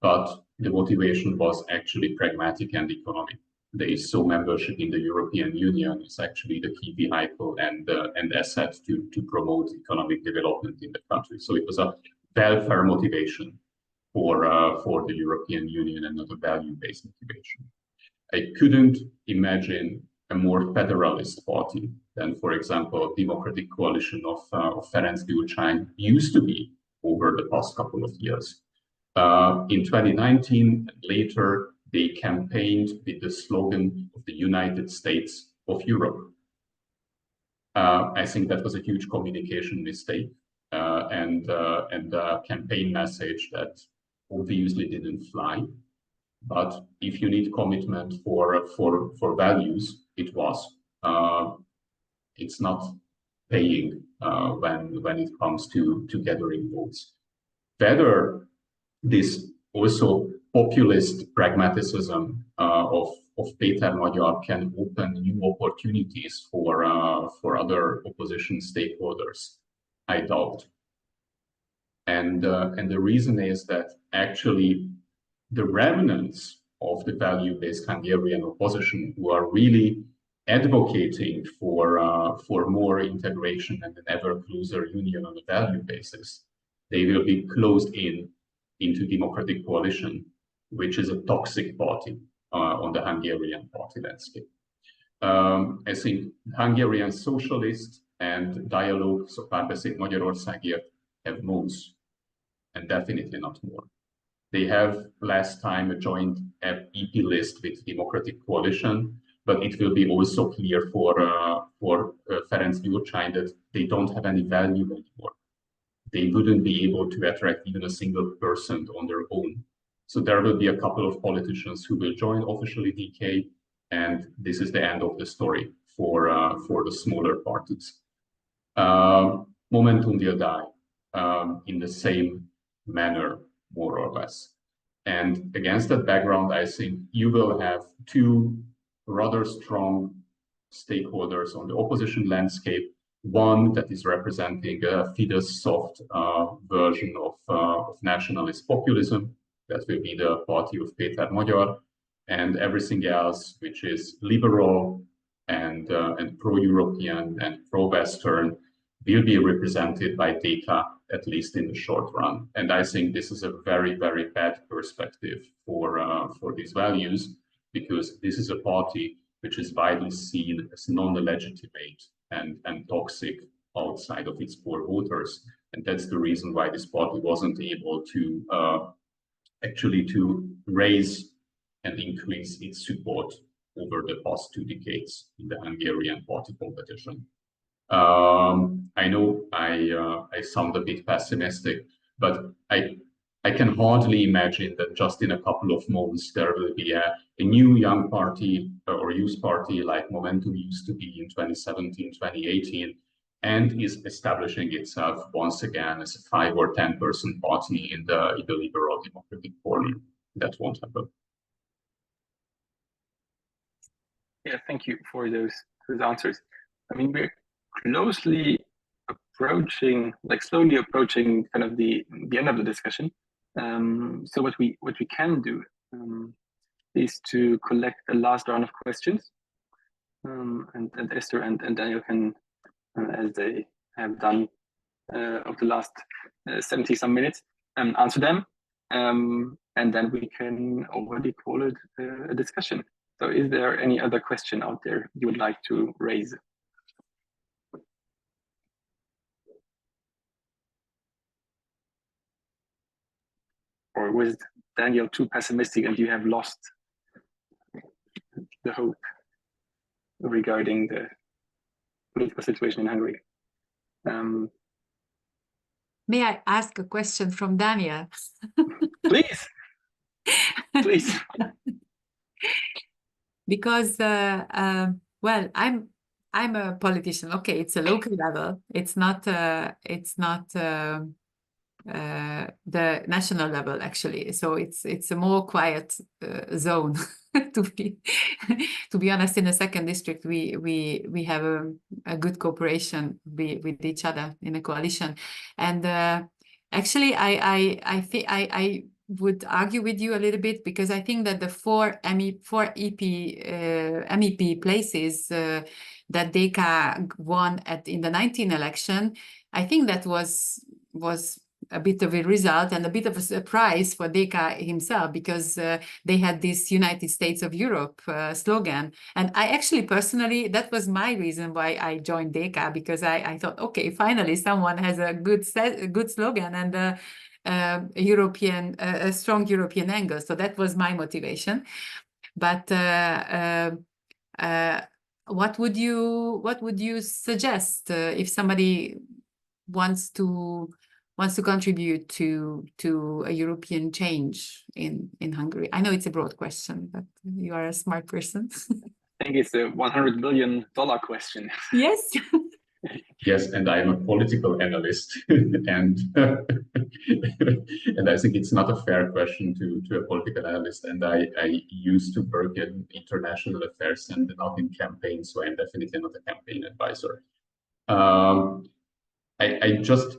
But the motivation was actually pragmatic and economic. They saw membership in the European Union is actually the key vehicle and asset to promote economic development in the country. So it was a welfare motivation for the European Union, and not a value-based motivation. I couldn't imagine a more federalist party than, for example, Democratic Coalition of Ferenc Gyurcsány used to be over the past couple of years. In 2019 and later, they campaigned with the slogan of the United States of Europe. I think that was a huge communication mistake, and a campaign message that obviously didn't fly. But if you need commitment for values, it was. It's not paying when it comes to gathering votes. Whether this also populist pragmatism of Péter Magyar can open new opportunities for other opposition stakeholders, I doubt. And the reason is that actually the remnants of the value-based Hungarian opposition, who are really advocating for more integration and an ever closer union on a value basis, they will be closed into Democratic Coalition, which is a toxic party on the Hungarian party landscape. I think Hungarian socialists and Dialogue, so Párbeszéd Magyarországért, have most, and definitely not more. They have last time a joint EP list with Democratic Coalition, but it will be also clear for Ferenc Gyurcsány that they don't have any value anymore. They wouldn't be able to attract even a single person on their own. So there will be a couple of politicians who will join officially DK, and this is the end of the story for the smaller parties. Momentum will die in the same manner, more or less. And against that background, I think you will have two rather strong stakeholders on the opposition landscape. One that is representing a Fidesz soft version of nationalist populism, that will be the party of Péter Magyar, and everything else which is liberal and pro-European and pro-Western will be represented by DK, at least in the short run. And I think this is a very, very bad perspective for these values, because this is a party which is widely seen as non-legitimate and toxic outside of its core voters. And that's the reason why this party wasn't able to actually to raise and increase its support over the past 2 decades in the Hungarian party competition. I know I sound a bit pessimistic, but I can hardly imagine that just in a couple of months there will be a new young party or youth party like Momentum used to be in 2017, 2018, and is establishing itself once again as a 5 or 10 person party in the Liberal Democratic Party. That won't happen. Yeah, thank you for those answers. I mean, we're closely approaching, like slowly approaching kind of the end of the discussion. So what we can do is to collect a last round of questions, and Esther and Daniel can, as they have done of the last 70 some minutes, answer them, and then we can already call it a discussion. So is there any other question out there you would like to raise? Or was Daniel too pessimistic and you have lost the hope regarding the political situation in Hungary? May I ask a question from Daniel? Please, please. Because well, I'm a politician. Okay, it's a local level. It's not the national level actually. So it's a more quiet zone. to be honest, in the 2nd district, we have a good cooperation with each other in a coalition, and actually I would argue with you a little bit, because I think that the 4 MEP places that DK won in the 19 election, I think that was a bit of a result and a bit of a surprise for DK himself, because they had this United States of Europe slogan. And I actually personally, that was my reason why I joined DK, because I thought, okay, finally someone has a good slogan and a strong European angle. So that was my motivation. But what would you suggest if somebody wants to contribute to a European change in Hungary? I know it's a broad question, but you are a smart person. I think it's a $100 million question. Yes. Yes, and I'm a political analyst, and and I think it's not a fair question to a political analyst. And I used to work in international affairs and not in campaigns, so I'm definitely not a campaign advisor. I just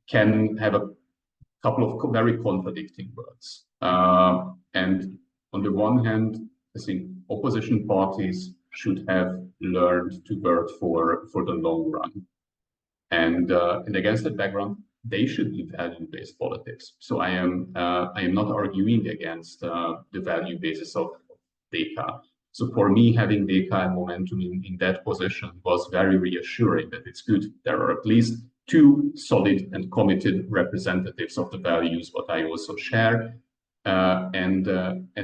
can have a couple of very contradicting words. And on the one hand, I think opposition parties should have learned to work for the long run. And against that background, they should be value-based politics. So I am not arguing against the value basis of DK. So for me, having DK and Momentum in that position was very reassuring that it's good. There are at least 2 solid and committed representatives of the values what I also share. And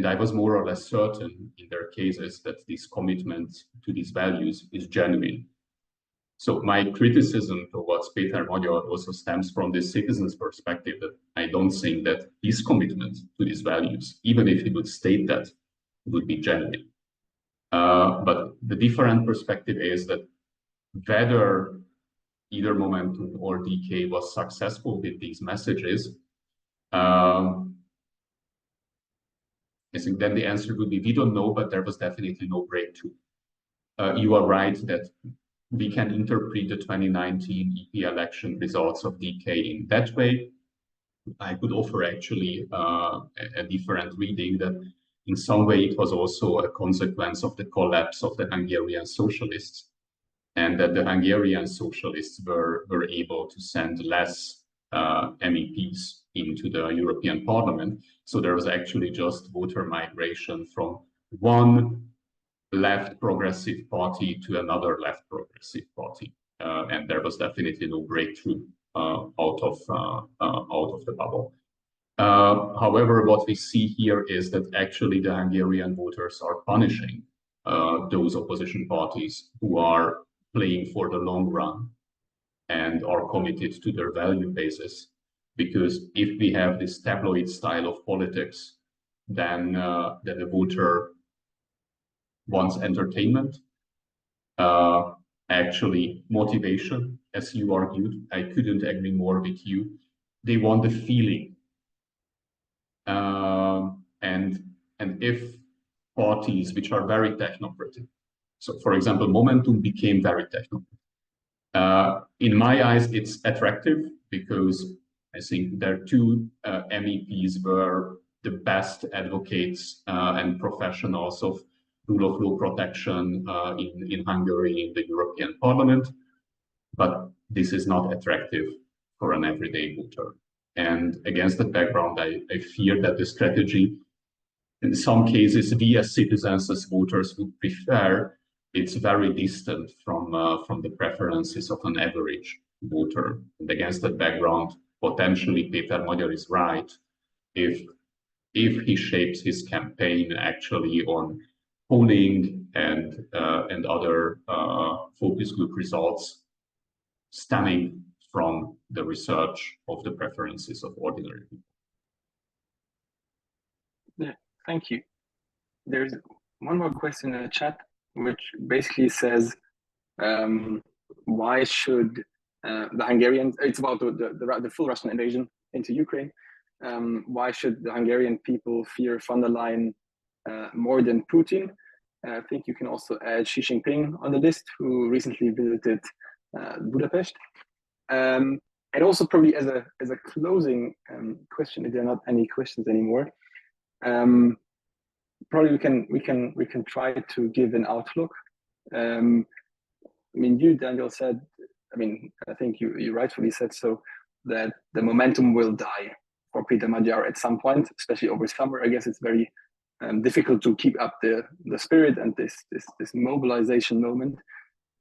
I was more or less certain in their cases that this commitment to these values is genuine. So my criticism towards Péter Magyar also stems from this citizen's perspective, that I don't think that his commitment to these values, even if he would state that, would be genuine. But the different perspective is that whether either Momentum or DK was successful with these messages, I think then the answer would be, we don't know, but there was definitely no breakthrough. You are right that we can interpret the 2019 EP election results of DK in that way. I could offer actually a different reading, that in some way it was also a consequence of the collapse of the Hungarian socialists, and that the Hungarian socialists were able to send less MEPs into the European Parliament. So there was actually just voter migration from one left progressive party to another left progressive party. and there was definitely no breakthrough out of the bubble. However, what we see here is that actually the Hungarian voters are punishing those opposition parties who are playing for the long run and are committed to their value basis. Because if we have this tabloid style of politics, then the voter wants entertainment, actually motivation, as you argued. I couldn't agree more with you. They want the feeling. And if parties which are very technocratic, so for example, Momentum became very technocratic. In my eyes, it's attractive because I think their two MEPs were the best advocates and professionals of rule of law protection in Hungary, in the European Parliament. But this is not attractive for an everyday voter. And against that background, I fear that the strategy, in some cases, we as citizens, as voters would prefer, it's very distant from the preferences of an average voter. And against that background, potentially Péter Magyar is right if he shapes his campaign actually on polling and other focus group results stemming from the research of the preferences of ordinary people. Yeah, thank you. There's one more question in the chat, which basically says, why should the Hungarians, it's about the full Russian invasion into Ukraine, why should the Hungarian people fear von der Leyen more than Putin? I think you can also add Xi Jinping on the list, who recently visited Budapest. And also probably as a closing question, if there are not any questions anymore, probably we can try to give an outlook. I mean, you, Daniel, said, I mean, I think you rightfully said so, that the momentum will die for Péter Magyar at some point, especially over summer. I guess it's very difficult to keep up the spirit and this mobilization moment.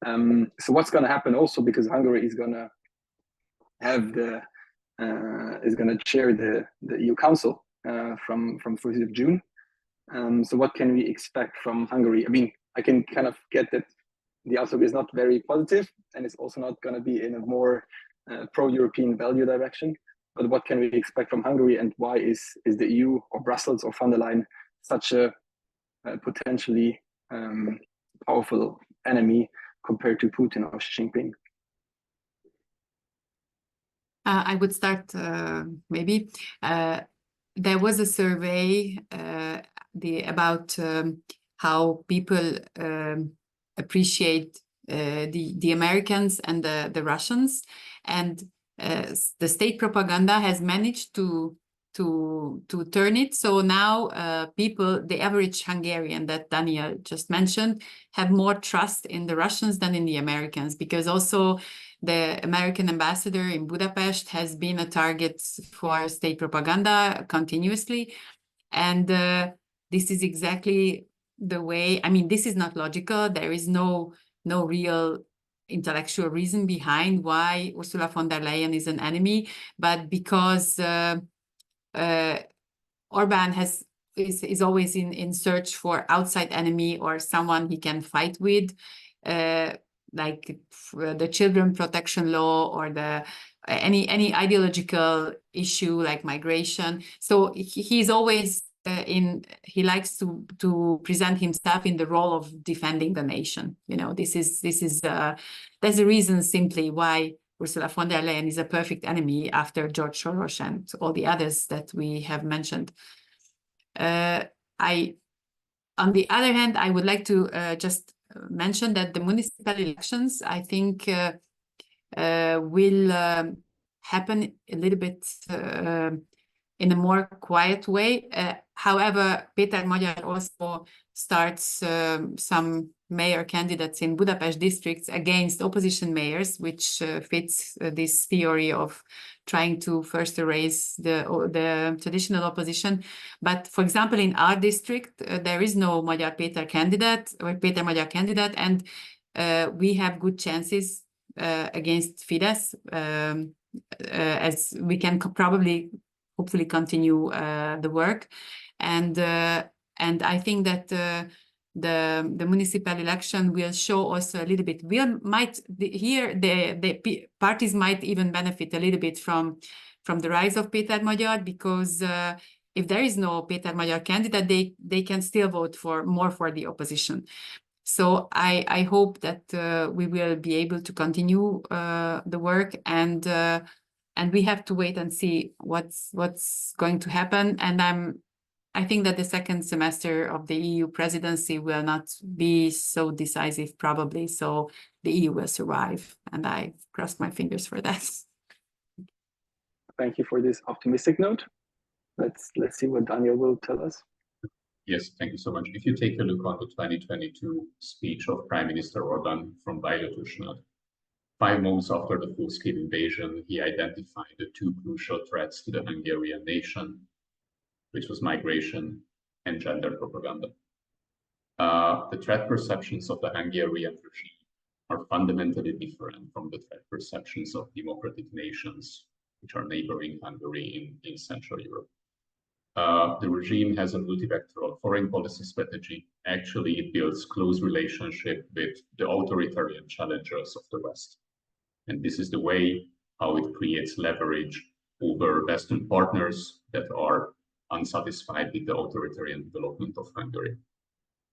So what's going to happen also, because Hungary is going to have is going to chair the EU Council from 1st of June. So what can we expect from Hungary? I mean, I can kind of get that the outlook is not very positive, and it's also not going to be in a more pro-European value direction. But what can we expect from Hungary, and why is the EU or Brussels or von der Leyen such a potentially powerful enemy compared to Putin or Xi Jinping? I would start maybe. There was a survey about how people appreciate the Americans and the Russians, and the state propaganda has managed to turn it. So now people, the average Hungarian that Daniel just mentioned, have more trust in the Russians than in the Americans, because also the American ambassador in Budapest has been a target for state propaganda continuously. And this is exactly the way, I mean, this is not logical. There is no real intellectual reason behind why Ursula von der Leyen is an enemy, but because Orbán is always in search for outside enemy or someone he can fight with, like the children protection law or the any ideological issue like migration. So he's always he likes to present himself in the role of defending the nation. You know, this is there's a reason simply why Ursula von der Leyen is a perfect enemy after George Soros and all the others that we have mentioned. On the other hand, I would like to just mention that the municipal elections, I think, will happen a little bit in a more quiet way. However, Péter Magyar also starts some mayor candidates in Budapest districts against opposition mayors, which fits this theory of trying to first erase the traditional opposition. But for example, in our district, there is no Magyar Péter candidate or Péter Magyar candidate, and we have good chances against Fidesz, as we can hopefully continue the work, and I think that the municipal election will show also a little bit. The parties might even benefit a little bit from the rise of Péter Magyar, because if there is no Péter Magyar candidate, they can still vote more for the opposition. So I hope that we will be able to continue the work, and we have to wait and see what's going to happen. And I think that the second semester of the EU presidency will not be so decisive, probably. So the EU will survive, and I cross my fingers for that. Thank you for this optimistic note. Let's see what Daniel will tell us. Yes, thank you so much. If you take a look on the 2022 speech of Prime Minister Orbán from Bajdatusnad, 5 months after the full-scale invasion, he identified the 2 crucial threats to the Hungarian nation, which was migration and gender propaganda. The threat perceptions of the Hungarian regime are fundamentally different from the threat perceptions of democratic nations, which are neighboring Hungary in Central Europe. The regime has a multivectoral foreign policy strategy. Actually, it builds close relationship with the authoritarian challengers of the West. And this is the way how it creates leverage over Western partners that are unsatisfied with the authoritarian development of Hungary.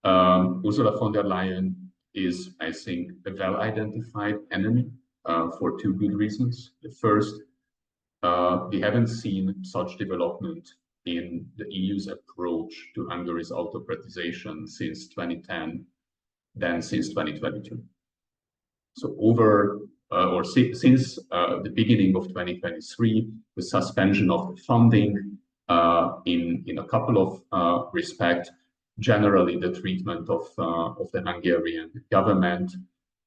Ursula von der Leyen is, I think, a well-identified enemy for 2 good reasons. The first, we haven't seen such development in the EU's approach to Hungary's autocratization since 2010, then since 2022. So since the beginning of 2023, the suspension of the funding in a couple of respects, generally the treatment of the Hungarian government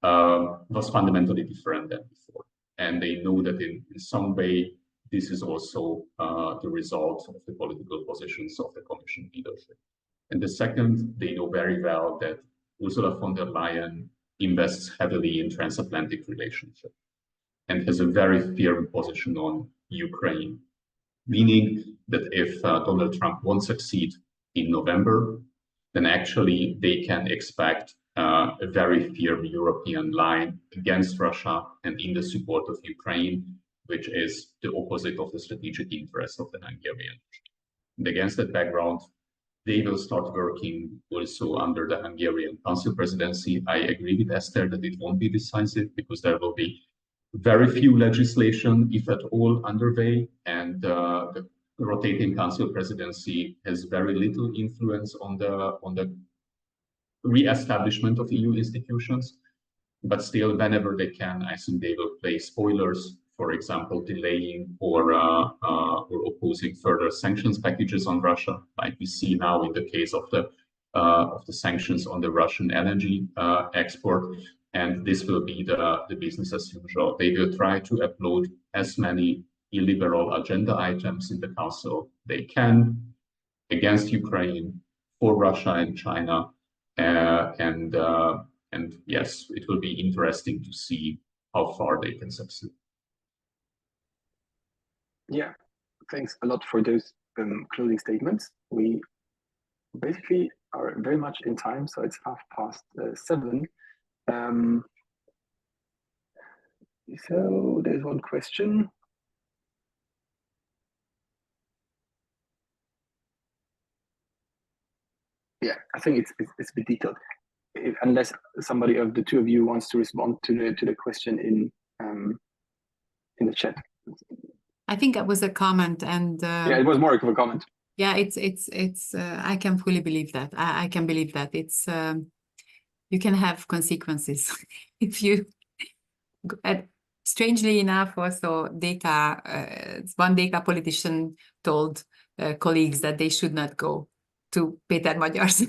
was fundamentally different than before. And they know that in some way, this is also the result of the political positions of the Commission leadership. And the second, they know very well that Ursula von der Leyen invests heavily in transatlantic relationships and has a very firm position on Ukraine, meaning that if Donald Trump won't succeed in November, then actually they can expect a very firm European line against Russia and in the support of Ukraine, which is the opposite of the strategic interest of the Hungarian. And against that background, they will start working also under the Hungarian Council presidency. I agree with Esther that it won't be decisive because there will be very few legislation, if at all, underway, and the rotating Council presidency has very little influence on the re-establishment of EU institutions. But still, whenever they can, I think they will play spoilers. For example, delaying or opposing further sanctions packages on Russia, like we see now in the case of the sanctions on the Russian energy export. And this will be the business as usual. They will try to upload as many illiberal agenda items in the Council they can against Ukraine, for Russia and China, and yes, it will be interesting to see how far they can succeed. Yeah, thanks a lot for those closing statements. We basically are very much in time, so it's 7:30. So there's one question. Yeah, I think it's a bit detailed. Unless somebody of the two of you wants to respond to the question in the chat. I think it was a comment, and yeah, it was more of a comment. Yeah, it's I can fully believe that. I can believe that it's you can have consequences if you. Strangely enough, also one DK politician told colleagues that they should not go to Péter Magyar's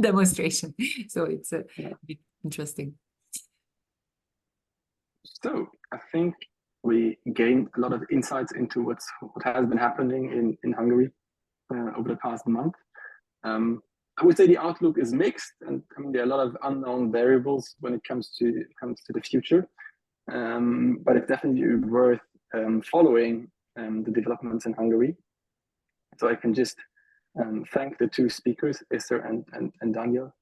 demonstration. So it's a bit interesting. So I think we gained a lot of insights into what has been happening in Hungary over the past month. I would say the outlook is mixed, and I mean there are a lot of unknown variables when it comes to the future. but it's definitely worth following the developments in Hungary. So I can just thank the two speakers, Esther and Daniel,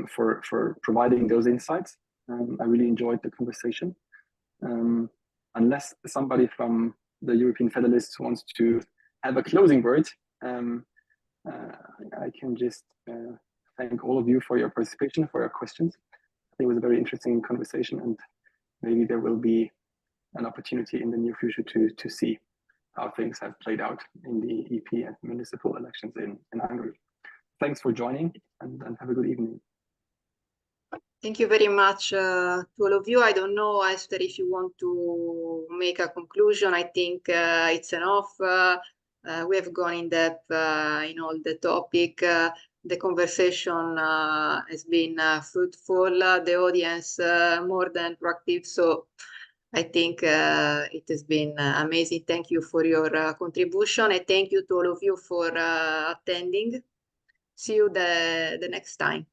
for providing those insights. I really enjoyed the conversation. Unless somebody from the European Federalists wants to have a closing word, I can just thank all of you for your participation, for your questions. I think it was a very interesting conversation, and maybe there will be an opportunity in the near future to see how things have played out in the EP and municipal elections in Hungary. Thanks for joining, and have a good evening. Thank you very much to all of you. I don't know, Esther, if you want to make a conclusion. I think it's enough. We have gone in depth in all the topic. The conversation has been fruitful. The audience more than proactive. So I think it has been amazing. Thank you for your contribution, and thank you to all of you for attending. See you the next time.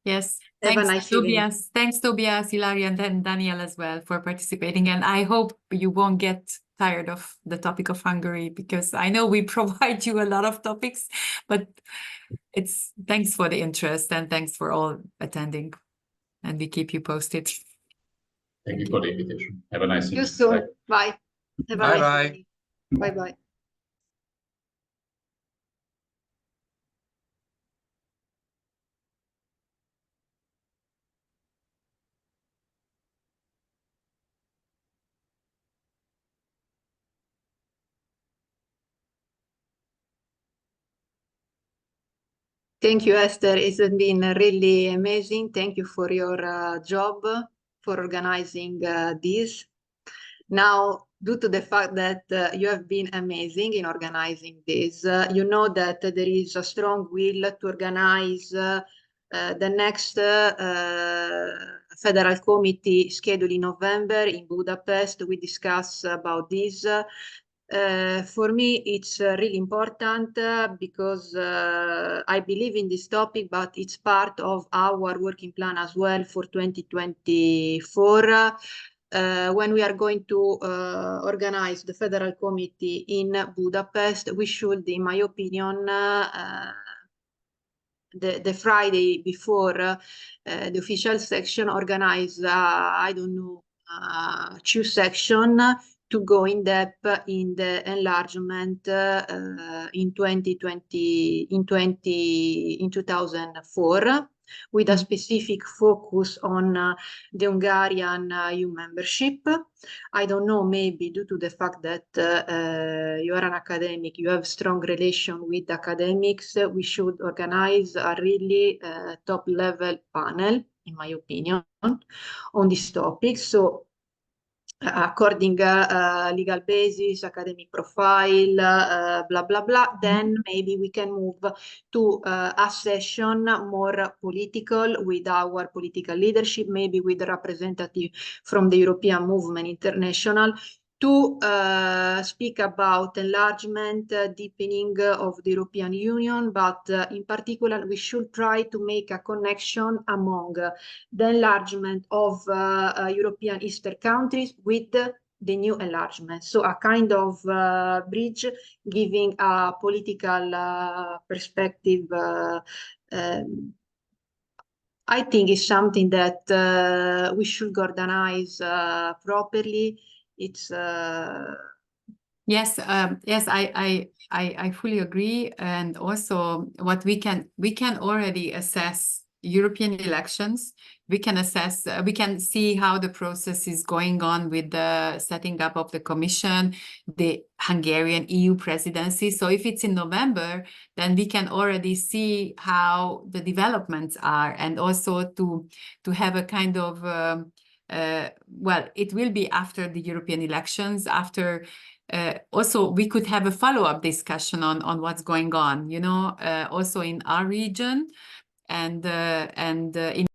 Yes, Have a thanks, nice evening. Tobias. Thanks, Tobias, Ilaria, and then Daniel as well for participating. And I hope you won't get tired of the topic of Hungary, because I know we provide you a lot of topics, but thanks for the interest, and thanks for all attending, and we keep you posted. Thank you for the invitation. Have a nice evening. See you soon. Bye. Have a nice evening. Bye-bye. Thank you, Esther. It's been really amazing. Thank you for your job, for organizing this. Now, due to the fact that you have been amazing in organizing this, you know that there is a strong will to organize the next Federal Committee scheduled in November in Budapest. We discuss about this. For me, it's really important because I believe in this topic, but it's part of our working plan as well for 2024. When we are going to organize the Federal Committee in Budapest, we should, in my opinion, the Friday before the official section, organize, I don't know, 2 sections to go in depth in the enlargement in 2004, with a specific focus on the Hungarian EU membership. I don't know, maybe due to the fact that you are an academic, you have strong relation with academics, we should organize a really top-level panel, in my opinion, on this topic. So according legal basis, academic profile, blah, blah, blah, then maybe we can move to a session more political with our political leadership, maybe with a representative from the European Movement International, to speak about enlargement, deepening of the European Union, but in particular, we should try to make a connection among the enlargement of European Eastern countries with the new enlargement. So a kind of bridge giving a political perspective. I think is something that we should organize properly. It's yes, I fully agree. And also, what we can already assess European elections. We can assess, we can see how the process is going on with the setting up of the Commission, the Hungarian EU presidency. So if it's in November, then we can already see how the developments are, and also to have a kind of well, it will be after the European elections, after also we could have a follow-up discussion on what's going on, you know, also in our region and in